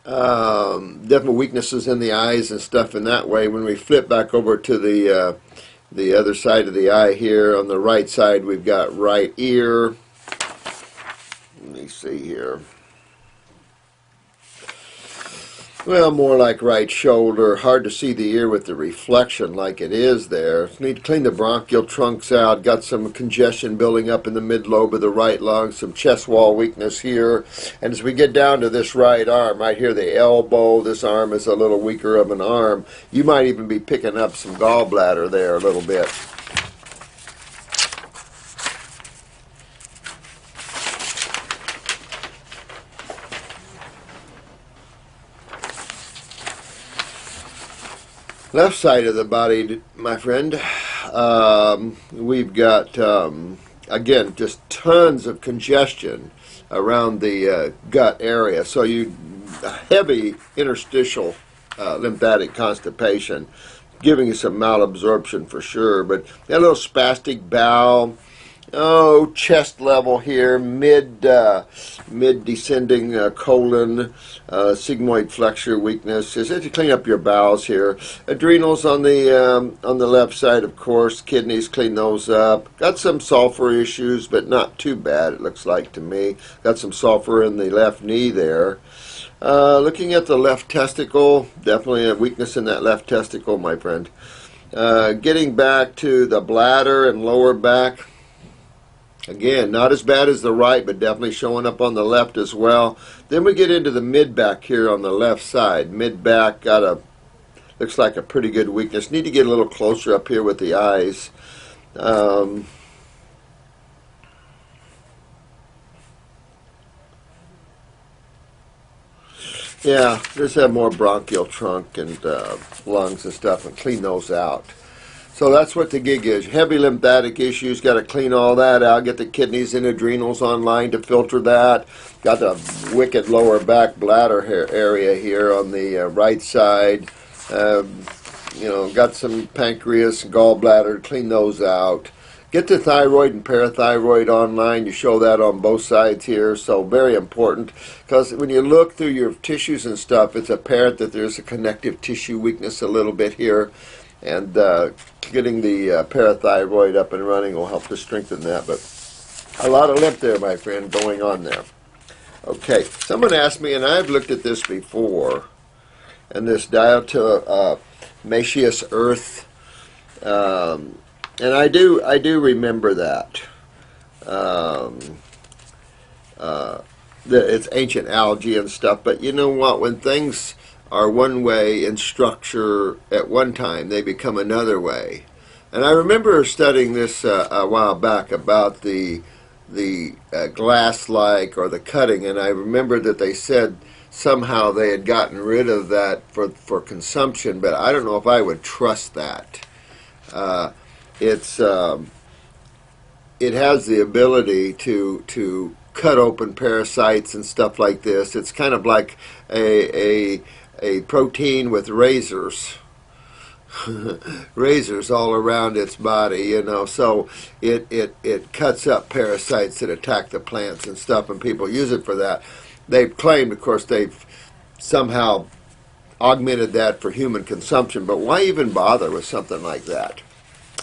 Definitely weaknesses in the eyes and stuff in that way. When we flip back over to the other side of the eye here, on the right side, we've got right ear. Let me see here. Well, more like right shoulder. Hard to see the ear with the reflection like it is there. Need to clean the bronchial trunks out. Got some congestion building up in the mid-lobe of the right lung. Some chest wall weakness here. And as we get down to this right arm, right here, the elbow, this arm is a little weaker of an arm. You might even be picking up some gallbladder there a little bit. Left side of the body, my friend, we've got, again, just tons of congestion around the gut area. So heavy interstitial lymphatic constipation, giving you some malabsorption for sure. But a little spastic bowel. Oh, chest level here, mid descending colon, sigmoid flexure weakness. Just have to clean up your bowels here. Adrenals on the left side, of course. Kidneys, clean those up. Got some sulfur issues, but not too bad, it looks like to me. Got some sulfur in the left knee there. Looking at the left testicle, definitely a weakness in that left testicle, my friend. Getting back to the bladder and lower back. Again, not as bad as the right, but definitely showing up on the left as well. Then we get into the mid-back here on the left side. Mid-back looks like a pretty good weakness. Need to get a little closer up here with the eyes. Yeah, just have more bronchial trunk and lungs and stuff, and clean those out. So that's what the gig is. Heavy lymphatic issues, got to clean all that out. Get the kidneys and adrenals online to filter that. Got the wicked lower back bladder area here on the right side. Got some pancreas and gallbladder, clean those out. Get the thyroid and parathyroid online. You show that on both sides here, so very important, because when you look through your tissues and stuff, it's apparent that there's a connective tissue weakness a little bit here, and getting the parathyroid up and running will help to strengthen that. But a lot of lymph there, my friend, going on there. Okay, someone asked me, and I've looked at this before, and this diatomaceous earth. And I do remember that. It's ancient algae and stuff, but you know what? When things are one way in structure at one time, they become another way. And I remember studying this a while back about the glass-like or the cutting, and I remember that they said somehow they had gotten rid of that for consumption, but I don't know if I would trust that. It has the ability to cut open parasites and stuff like this. It's kind of like a protein with razors. razors all around its body, you know, so it cuts up parasites that attack the plants and stuff, and people use it for that. They've claimed, of course, they've somehow augmented that for human consumption, but why even bother with something like that?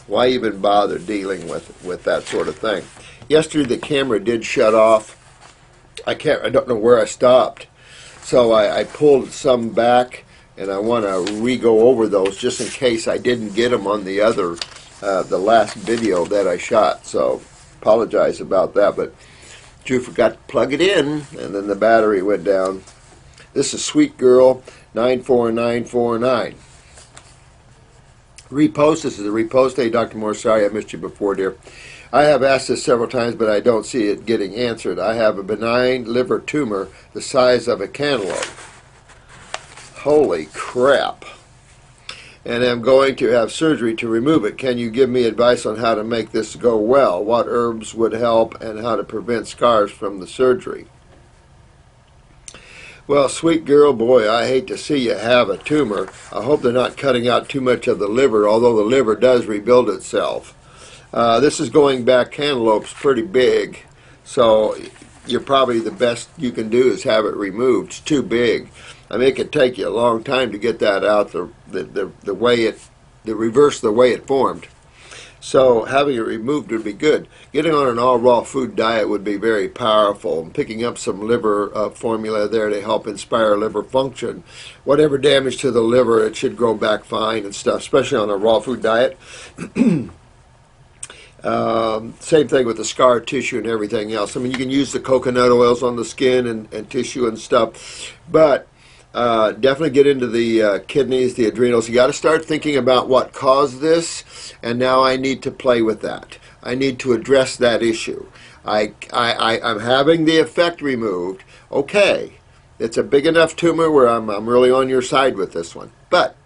Why even bother dealing with that sort of thing? Yesterday the camera did shut off. I don't know where I stopped, so I pulled some back, and I want to re-go over those just in case I didn't get them on the last video that I shot. So apologize about that, but Drew forgot to plug it in, and then the battery went down. This is Sweet Girl 94949. Repost. This is a repost. Hey, Dr. Moore, sorry I missed you before, dear. I have asked this several times, but I don't see it getting answered. I have a benign liver tumor the size of a cantaloupe. Holy crap. And I'm going to have surgery to remove it. Can you give me advice on how to make this go well? What herbs would help, and how to prevent scars from the surgery? Well, Sweet Girl, boy, I hate to see you have a tumor. I hope they're not cutting out too much of the liver, although the liver does rebuild itself. This is going back. Cantaloupe's pretty big, so you're probably the best you can do is have it removed. It's too big. I mean, it could take you a long time to get that out the way it, to reverse the way it formed. So having it removed would be good. Getting on an all raw food diet would be very powerful. And picking up some liver formula there to help inspire liver function. Whatever damage to the liver, it should grow back fine and stuff, especially on a raw food diet. Same thing with the scar tissue and everything else. I mean, you can use the coconut oils on the skin and tissue and stuff, but definitely get into the kidneys, the adrenals. You got to start thinking about what caused this, and now I need to play with that. I need to address that issue. I'm having the effect removed. Okay, it's a big enough tumor where I'm really on your side with this one. But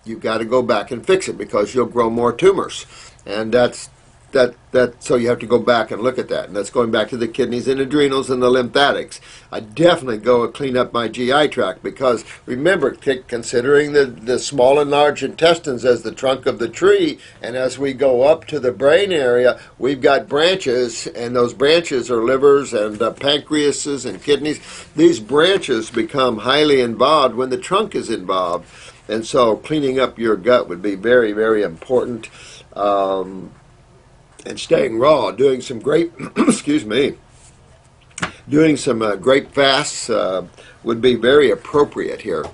you've got to go back and fix it, because you'll grow more tumors. And so you have to go back and look at that. And that's going back to the kidneys and adrenals and the lymphatics. I definitely go and clean up my GI tract, because remember, considering the small and large intestines as the trunk of the tree, and as we go up to the brain area, we've got branches, and those branches are livers and pancreases and kidneys. These branches become highly involved when the trunk is involved. And so cleaning up your gut would be very, very important. And staying raw, doing some grape, excuse me, doing some grape fasts would be very appropriate here.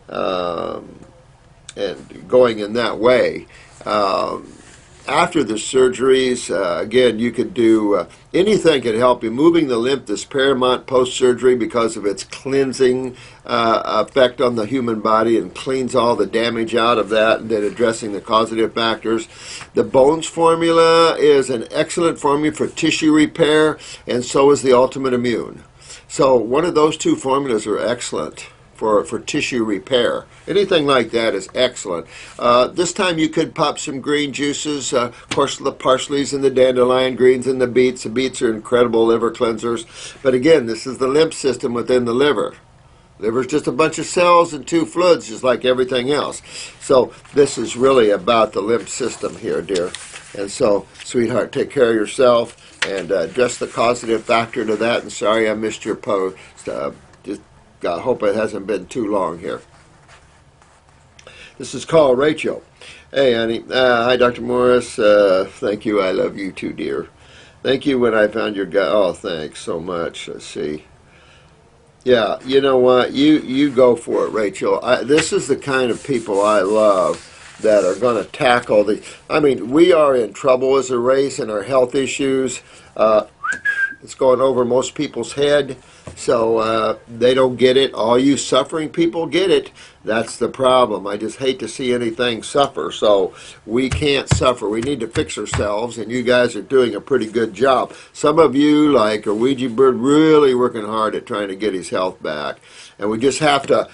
And going in that way. After the surgeries, again, you could do anything could help you. Moving the lymph is paramount post-surgery because of its cleansing effect on the human body, and cleans all the damage out of that, and then addressing the causative factors. The Bones formula is an excellent formula for tissue repair, and so is the Ultimate Immune. So one of those two formulas are excellent for tissue repair. Anything like that is excellent. This time you could pop some green juices, of course the parsleys and the dandelion greens and the beets. The beets are incredible liver cleansers. But again, this is the lymph system within the liver. Liver's just a bunch of cells and two fluids, just like everything else. So this is really about the lymph system here, dear. And so, sweetheart, take care of yourself and address the causative factor to that. And sorry I missed your post. I hope it hasn't been too long here. This is called Rachel. Hey, honey. Hi, Dr. Morris. Thank you. I love you too, dear. Thank you when I found your guy. Oh, thanks so much. Let's see. Yeah, you know what? You go for it, Rachel. This is the kind of people I love that are going to tackle the... I mean, we are in trouble as a race in our health issues. It's going over most people's head, so they don't get it. All you suffering people get it. That's the problem. I just hate to see anything suffer, so we can't suffer. We need to fix ourselves, and you guys are doing a pretty good job. Some of you, like a Ouija Bird, really working hard at trying to get his health back. And we just have to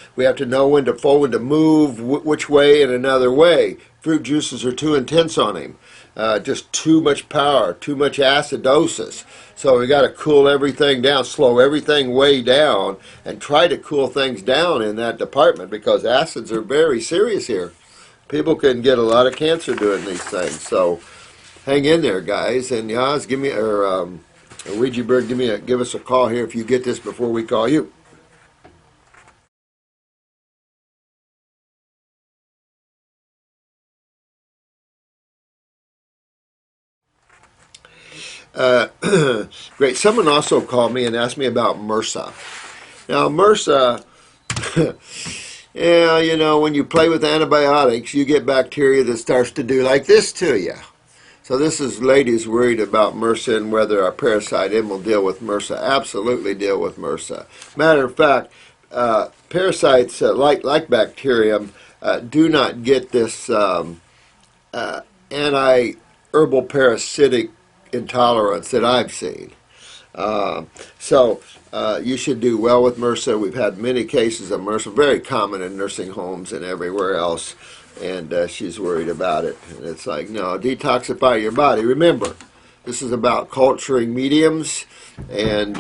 know when to fold, when to move, which way and another way. Fruit juices are too intense on him. just too much power, too much acidosis. So we got to cool everything down, slow everything way down, and try to cool things down in that department because acids are very serious here. People can get a lot of cancer doing these things. So hang in there, guys. And Yaz, give me Ouija Bird, give us a call here if you get this before we call you. Great. Someone also called me and asked me about MRSA. Now, MRSA, yeah, you know, when you play with antibiotics, you get bacteria that starts to do like this to you. So this is ladies worried about MRSA and whether our parasite in will deal with MRSA. Absolutely deal with MRSA. Matter of fact, parasites like bacterium do not get this anti-herbal parasitic intolerance that I've seen. So you should do well with MRSA. We've had many cases of MRSA, very common in nursing homes and everywhere else, and she's worried about it. And it's like, no, detoxify your body. Remember, this is about culturing mediums and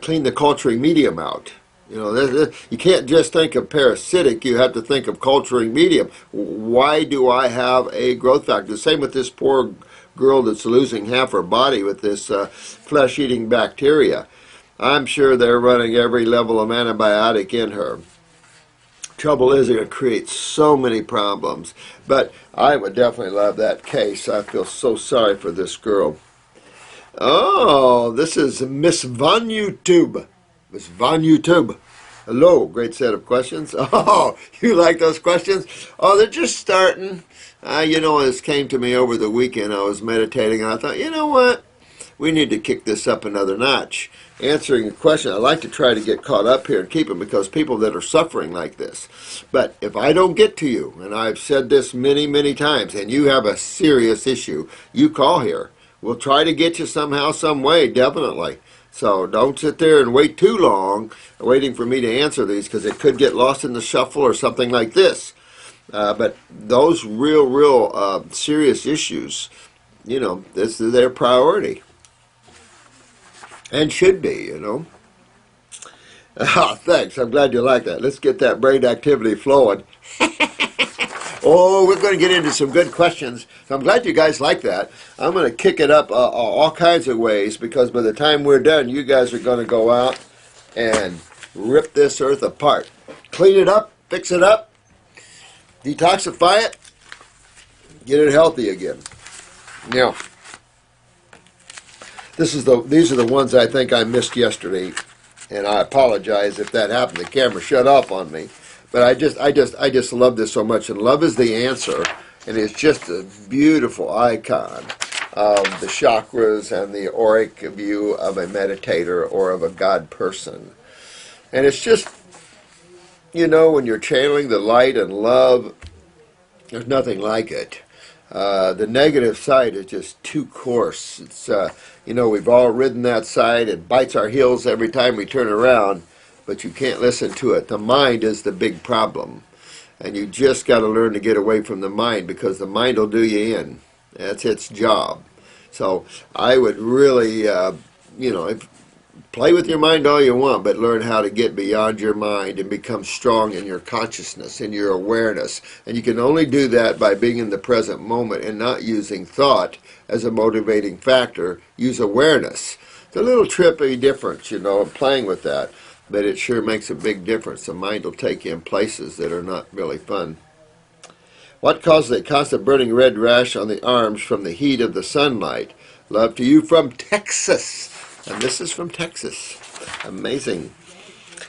clean the culturing medium out. You know, you can't just think of parasitic, you have to think of culturing medium. Why do I have a growth factor? Same with this poor girl that's losing half her body with this flesh-eating bacteria. I'm sure they're running every level of antibiotic in her. Trouble is, it creates so many problems. But I would definitely love that case. I feel so sorry for this girl. Oh, this is Miss Von YouTube. Miss Von YouTube. Hello, great set of questions. Oh, you like those questions? Oh, they're just starting. You know, this came to me over the weekend. I was meditating, and I thought, you know what? We need to kick this up another notch. Answering a question, I like to try to get caught up here and keep them because people that are suffering like this. But if I don't get to you, and I've said this many, many times, and you have a serious issue, you call here. We'll try to get you somehow, some way, definitely. So don't sit there and wait too long waiting for me to answer these because it could get lost in the shuffle or something like this. But those real serious issues, you know, this is their priority. And should be, you know. Oh, thanks. I'm glad you like that. Let's get that brain activity flowing. Oh, we're going to get into some good questions. So I'm glad you guys like that. I'm going to kick it up all kinds of ways because by the time we're done, you guys are going to go out and rip this earth apart. Clean it up, fix it up, detoxify it, get it healthy again. Now, these are the ones I think I missed yesterday, and I apologize if that happened. The camera shut off on me. But I just love this so much, and love is the answer, and it's just a beautiful icon of the chakras and the auric view of a meditator or of a God person. And it's just, you know, when you're channeling the light and love, there's nothing like it. The negative side is just too coarse. It's, you know, we've all ridden that side. It bites our heels every time we turn around. But you can't listen to it. The mind is the big problem. And you just got to learn to get away from the mind because the mind will do you in. That's its job. So I would really, you know, play with your mind all you want, but learn how to get beyond your mind and become strong in your consciousness and your awareness. And you can only do that by being in the present moment and not using thought as a motivating factor. Use awareness. It's a little trippy difference, you know, playing with that. But it sure makes a big difference. The mind will take you in places that are not really fun. What causes a constant burning red rash on the arms from the heat of the sunlight? Love to you from Texas. And this is from Texas. Amazing.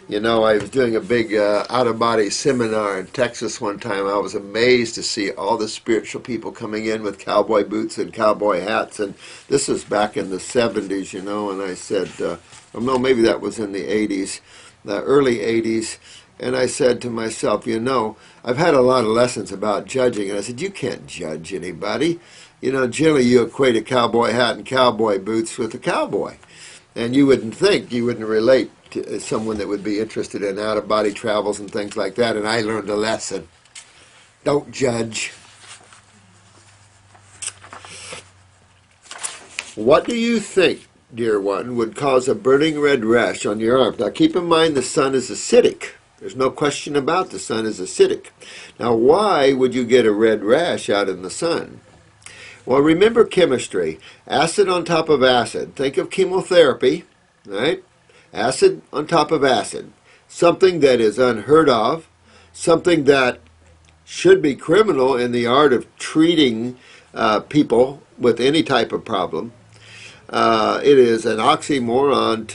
You know, I was doing a big out-of-body seminar in Texas one time. I was amazed to see all the spiritual people coming in with cowboy boots and cowboy hats. And this was back in the 70s, you know, and I said, oh no, maybe that was in the 80s, the early 80s. And I said to myself, you know, I've had a lot of lessons about judging. And I said, you can't judge anybody. You know, generally you equate a cowboy hat and cowboy boots with a cowboy. And you wouldn't think, you wouldn't relate to someone that would be interested in out-of-body travels and things like that. And I learned a lesson. Don't judge. What do you think, dear one, would cause a burning red rash on your arm? Now keep in mind the sun is acidic. There's no question about the sun is acidic. Now why would you get a red rash out in the sun? Well, remember chemistry. Acid on top of acid. Think of chemotherapy, right? Acid on top of acid. Something that is unheard of. Something that should be criminal in the art of treating people with any type of problem. It is an oxymoron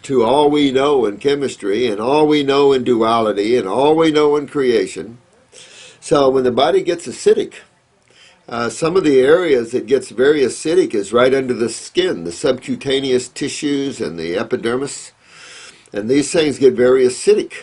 to all we know in chemistry and all we know in duality and all we know in creation. So when the body gets acidic, some of the areas that gets very acidic is right under the skin, the subcutaneous tissues and the epidermis. And these things get very acidic.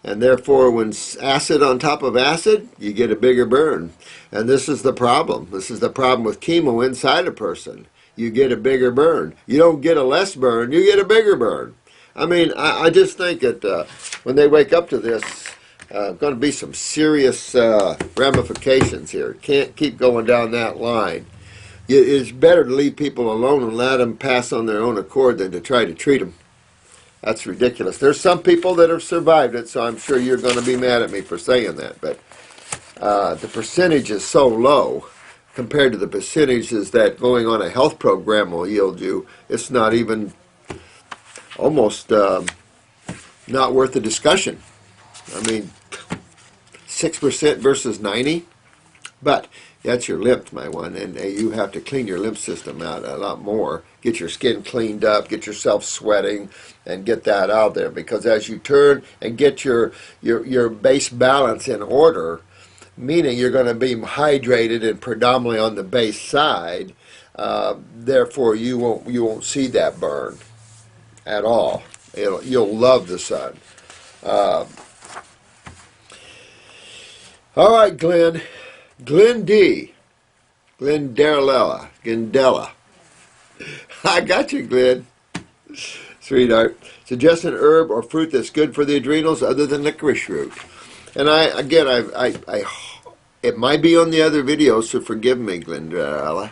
And therefore, when acid on top of acid, you get a bigger burn. And this is the problem. This is the problem with chemo inside a person. You get a bigger burn. You don't get a less burn, you get a bigger burn. I mean, I just think that when they wake up to this, going to be some serious ramifications here. Can't keep going down that line. It's better to leave people alone and let them pass on their own accord than to try to treat them. That's ridiculous. There's some people that have survived it, so I'm sure you're going to be mad at me for saying that. But the percentage is so low compared to the percentages that going on a health program will yield you. It's not even almost not worth the discussion. I mean, 6% versus 90%. But that's your lymph, my one, and you have to clean your lymph system out a lot more. Get your skin cleaned up, get yourself sweating, and get that out there. Because as you turn and get your base balance in order, meaning you're going to be hydrated and predominantly on the base side, therefore you won't see that burn at all. You'll love the sun. All right, Glenn D. Glendella. I got you, Glenn. Sweetheart. Suggest an herb or fruit that's good for the adrenals other than licorice root. And it might be on the other videos, so forgive me, Glendella.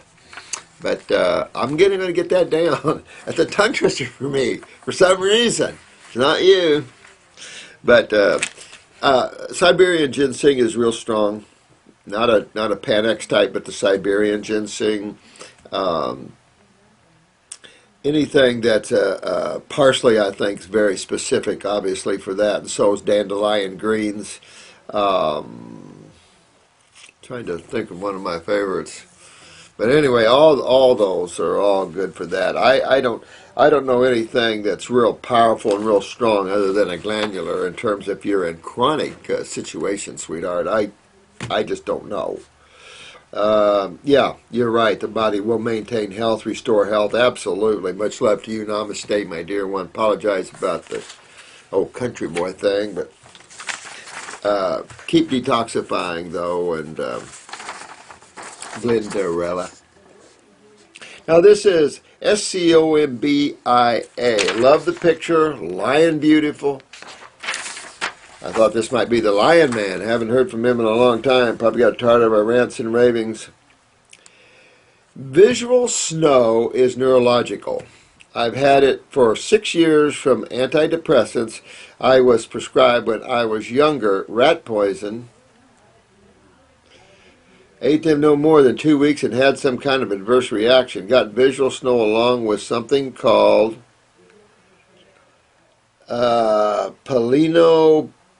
But I'm going to get that down. That's a tongue twister for me, for some reason. It's not you. But Siberian ginseng is real strong. Not a Panax type, but the Siberian ginseng. Anything that's parsley, I think, is very specific, obviously, for that. And so is dandelion greens. Trying to think of one of my favorites. But anyway, all those are all good for that. I don't know anything that's real powerful and real strong other than a glandular in terms if you're in chronic situations, sweetheart. I just don't know. Yeah, you're right. The body will maintain health, restore health. Absolutely. Much love to you. Namaste, my dear one. Apologize about the old country boy thing, but keep detoxifying, though, and Glendarella. Now, this is SCOMBIA. Love the picture. Lion beautiful. I thought this might be the Lion Man. Haven't heard from him in a long time. Probably got tired of our rants and ravings. Visual snow is neurological. I've had it for 6 years from antidepressants. I was prescribed when I was younger rat poison. Ate them no more than 2 weeks and had some kind of adverse reaction. Got visual snow along with something called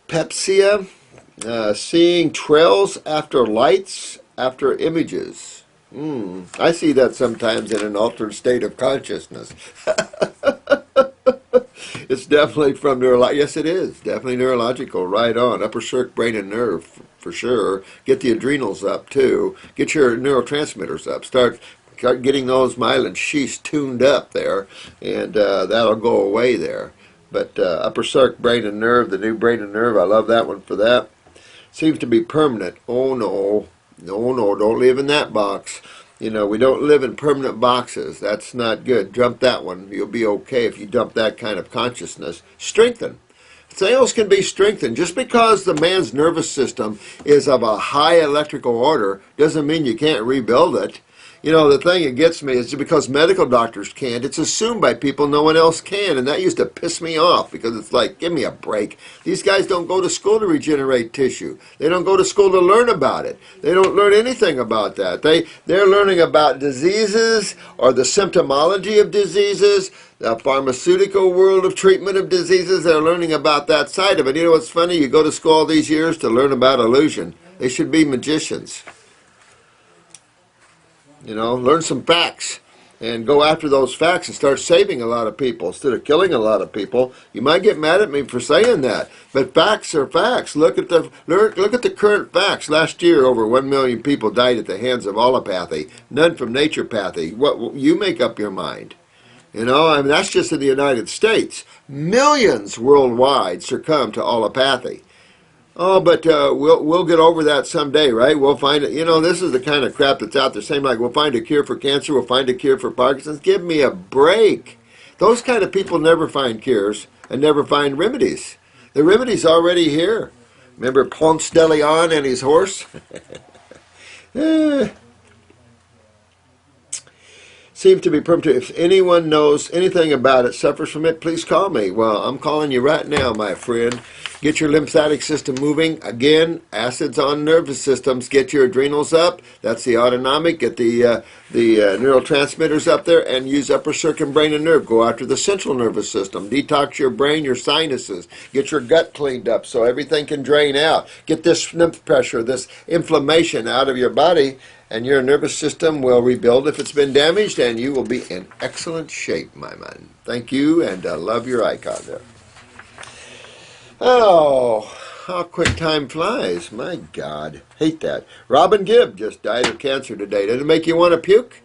Pepsia, seeing trails after lights, after images. I see that sometimes in an altered state of consciousness. It's definitely from neurological. Yes, it is. Definitely neurological. Right on. Upper circ, brain, and nerve, for sure. Get the adrenals up, too. Get your neurotransmitters up. Start getting those myelin sheaths tuned up there, and that'll go away there. But upper circ, brain and nerve, the new brain and nerve, I love that one for that. Seems to be permanent. Oh, no. No, don't live in that box. You know, we don't live in permanent boxes. That's not good. Dump that one. You'll be okay if you dump that kind of consciousness. Strengthen. Cells can be strengthened. Just because the man's nervous system is of a high electrical order doesn't mean you can't rebuild it. You know, the thing that gets me is because medical doctors can't, it's assumed by people no one else can. And that used to piss me off because it's like, give me a break. These guys don't go to school to regenerate tissue. They don't go to school to learn about it. They don't learn anything about that. They're learning about diseases or the symptomology of diseases, the pharmaceutical world of treatment of diseases. They're learning about that side of it. You know what's funny? You go to school all these years to learn about illusion. They should be magicians. You know, learn some facts and go after those facts and start saving a lot of people instead of killing a lot of people. You might get mad at me for saying that, but facts are facts. Look at the current facts. Last year, over 1 million people died at the hands of allopathy, none from naturopathy. What you make up your mind. You know, I mean, that's just in the United States. Millions worldwide succumb to allopathy. Oh, but we'll get over that someday, right? We'll find it. You know, this is the kind of crap that's out there. Same like we'll find a cure for cancer, we'll find a cure for Parkinson's. Give me a break. Those kind of people never find cures and never find remedies. The remedy's already here. Remember Ponce de Leon and his horse? Seems to be primitive. If anyone knows anything about it, suffers from it, please call me. Well, I'm calling you right now, my friend. Get your lymphatic system moving. Again, acids on nervous systems. Get your adrenals up. That's the autonomic. Get the neurotransmitters up there and use upper circuit brain and nerve. Go after the central nervous system. Detox your brain, your sinuses. Get your gut cleaned up so everything can drain out. Get this lymph pressure, this inflammation out of your body, and your nervous system will rebuild if it's been damaged, and you will be in excellent shape, my man. Thank you, and love your icon there. Oh, how quick time flies. My God. Hate that. Robin Gibb just died of cancer today. Did it make you want to puke?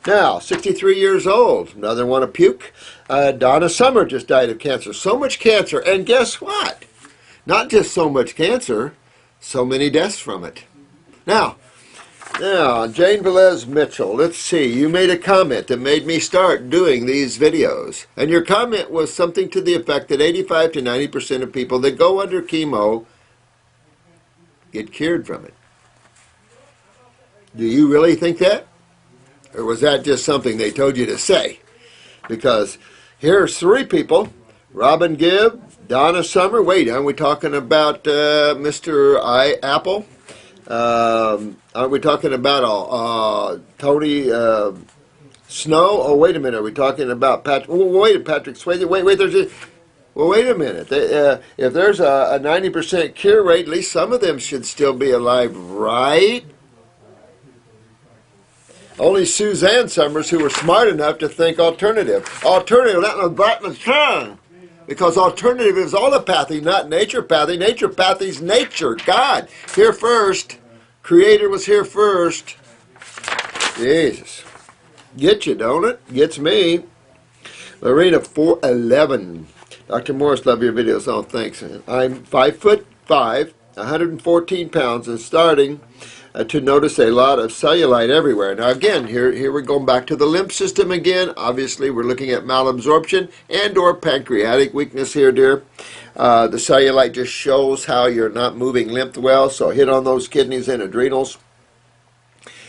Now, 63 years old. Another want to puke. Donna Summer just died of cancer. So much cancer. And guess what? Not just so much cancer, so many deaths from it. Now, Jane Velez Mitchell, let's see, you made a comment that made me start doing these videos. And your comment was something to the effect that 85 to 90% of people that go under chemo get cured from it. Do you really think that? Or was that just something they told you to say? Because here's 3 people, Robin Gibb, Donna Summer. Wait, aren't we talking about Mr. Apple? Aren't we talking about Tony Snow? Oh, wait a minute. Are we talking about Patrick? Patrick Swayze. Wait. Wait a minute. If there's a 90% cure rate, at least some of them should still be alive, right? Only Suzanne Summers, who were smart enough to think alternative. Alternative, that was Blackman's tongue. Because alternative is allopathy, not naturopathy. Naturopathy's nature, God. Here first. Creator was here first. Jesus. Get you, don't it? Gets me. Lorena 411. Dr. Morris, love your videos. Oh, thanks. I'm 5'5", 114 pounds, and starting to notice a lot of cellulite everywhere. Now again, here we're going back to the lymph system again. Obviously, we're looking at malabsorption and or pancreatic weakness here, dear. The cellulite just shows how you're not moving lymph well, so hit on those kidneys and adrenals.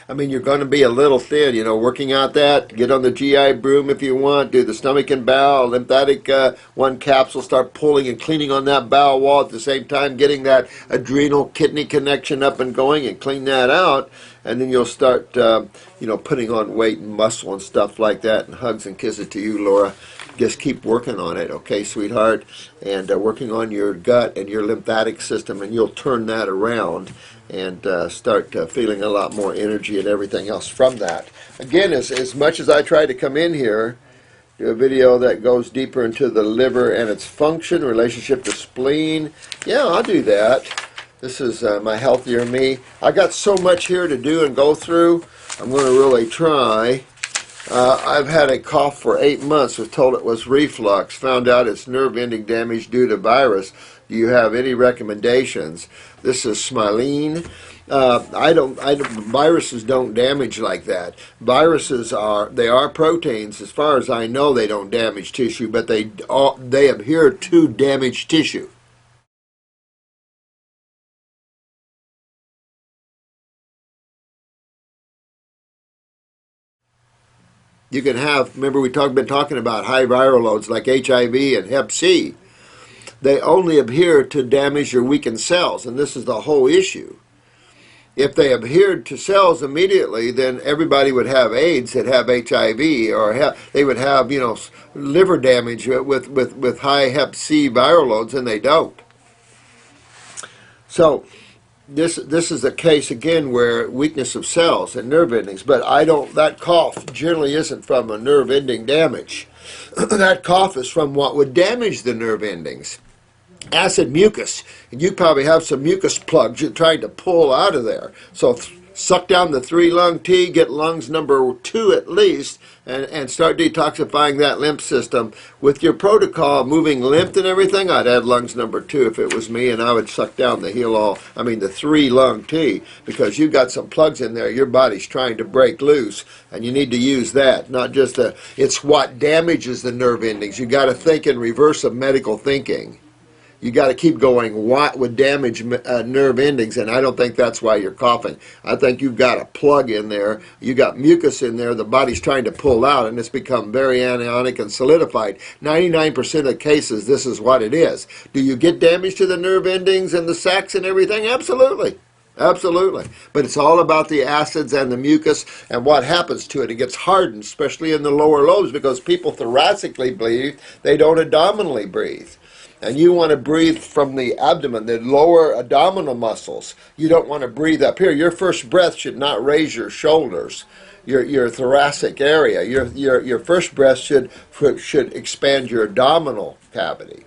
I mean, you're going to be a little thin, you know, working out that. Get on the GI broom if you want. Do the stomach and bowel, lymphatic 1 capsule. Start pulling and cleaning on that bowel wall at the same time, getting that adrenal kidney connection up and going and clean that out. And then you'll start, you know, putting on weight and muscle and stuff like that. And hugs and kisses to you, Laura. Just keep working on it, okay, sweetheart? And working on your gut and your lymphatic system, and you'll turn that around and start feeling a lot more energy and everything else from that. Again, as much as I try to come in here, do a video that goes deeper into the liver and its function, relationship to spleen, yeah, I'll do that. This is my healthier me. I got so much here to do and go through. I'm going to really try. I've had a cough for 8 months. Was told it was reflux. Found out it's nerve ending damage due to virus. Do you have any recommendations? This is Smilene. Viruses don't damage like that. Viruses are proteins. As far as I know, they don't damage tissue, but they adhere to damaged tissue. You can have, remember been talking about high viral loads like HIV and Hep C. They only adhere to damage or weakened cells, and this is the whole issue. If they adhered to cells immediately, then everybody would have AIDS that have HIV, or they would have, liver damage with high Hep C viral loads, and they don't. So this is a case again where weakness of cells and nerve endings. But that cough generally isn't from a nerve ending damage. That cough is from what would damage the nerve endings. Acid mucus, and you probably have some mucus plugs you're trying to pull out of there. So suck down the 3-lung T, get lungs number 2 at least, and start detoxifying that lymph system. With your protocol, moving lymph and everything, I'd add lungs number 2 if it was me, and I would suck down the 3-lung T, because you've got some plugs in there your body's trying to break loose, and you need to use that, not just it's what damages the nerve endings. You got to think in reverse of medical thinking. You got to keep going, what would damage nerve endings, and I don't think that's why you're coughing. I think you've got a plug in there. You got mucus in there the body's trying to pull out, and it's become very anionic and solidified. 99% of the cases, this is what it is. Do you get damage to the nerve endings and the sacs and everything? Absolutely. Absolutely. But it's all about the acids and the mucus and what happens to it. It gets hardened, especially in the lower lobes, because people thoracically breathe. They don't abdominally breathe. And you want to breathe from the abdomen, the lower abdominal muscles. You don't want to breathe up here. Your first breath should not raise your shoulders, your thoracic area. Your first breath should expand your abdominal cavity.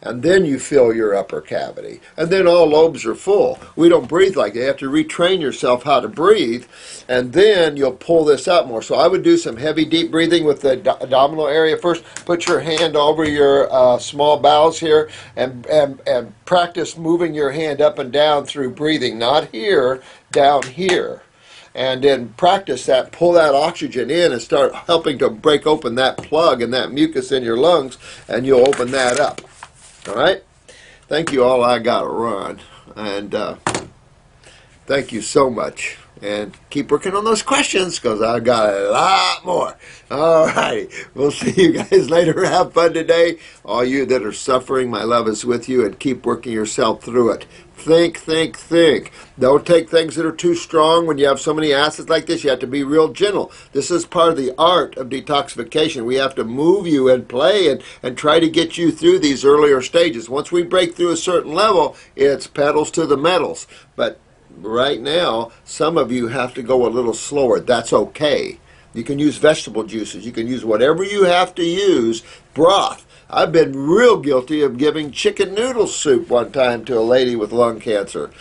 And then you fill your upper cavity. And then all lobes are full. We don't breathe like that. You have to retrain yourself how to breathe, and then you'll pull this out more. So I would do some heavy, deep breathing with the abdominal area first. Put your hand over your small bowels here, and practice moving your hand up and down through breathing. Not here, down here. And then practice that, pull that oxygen in and start helping to break open that plug and that mucus in your lungs, and you'll open that up. All right? Thank you all. I got to run. And thank you so much. And keep working on those questions, because I got a lot more. All right. We'll see you guys later. Have fun today. All you that are suffering, my love is with you, and keep working yourself through it. Think, think, think. Don't take things that are too strong. When you have so many acids like this, you have to be real gentle. This is part of the art of detoxification. We have to move you and play and try to get you through these earlier stages. Once we break through a certain level, it's pedals to the metals. But right now, some of you have to go a little slower. That's okay. You can use vegetable juices. You can use whatever you have to use. Broth. I've been real guilty of giving chicken noodle soup one time to a lady with lung cancer.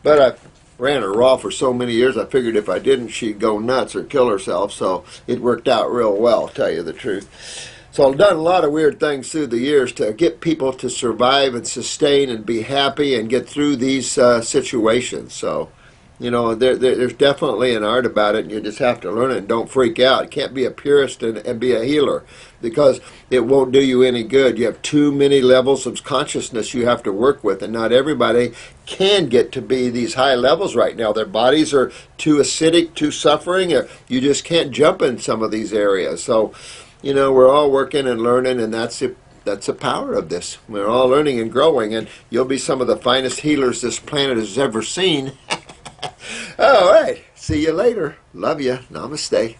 But I ran her raw for so many years, I figured if I didn't, she'd go nuts or kill herself. So it worked out real well, to tell you the truth. So I've done a lot of weird things through the years to get people to survive and sustain and be happy and get through these situations. So, there's definitely an art about it, and you just have to learn it and don't freak out. You can't be a purist and be a healer, because it won't do you any good. You have too many levels of consciousness you have to work with, and not everybody can get to be these high levels right now. Their bodies are too acidic, too suffering. You just can't jump in some of these areas. So, we're all working and learning, and that's it. That's the power of this. We're all learning and growing, and you'll be some of the finest healers this planet has ever seen. All right. See you later. Love you. Namaste.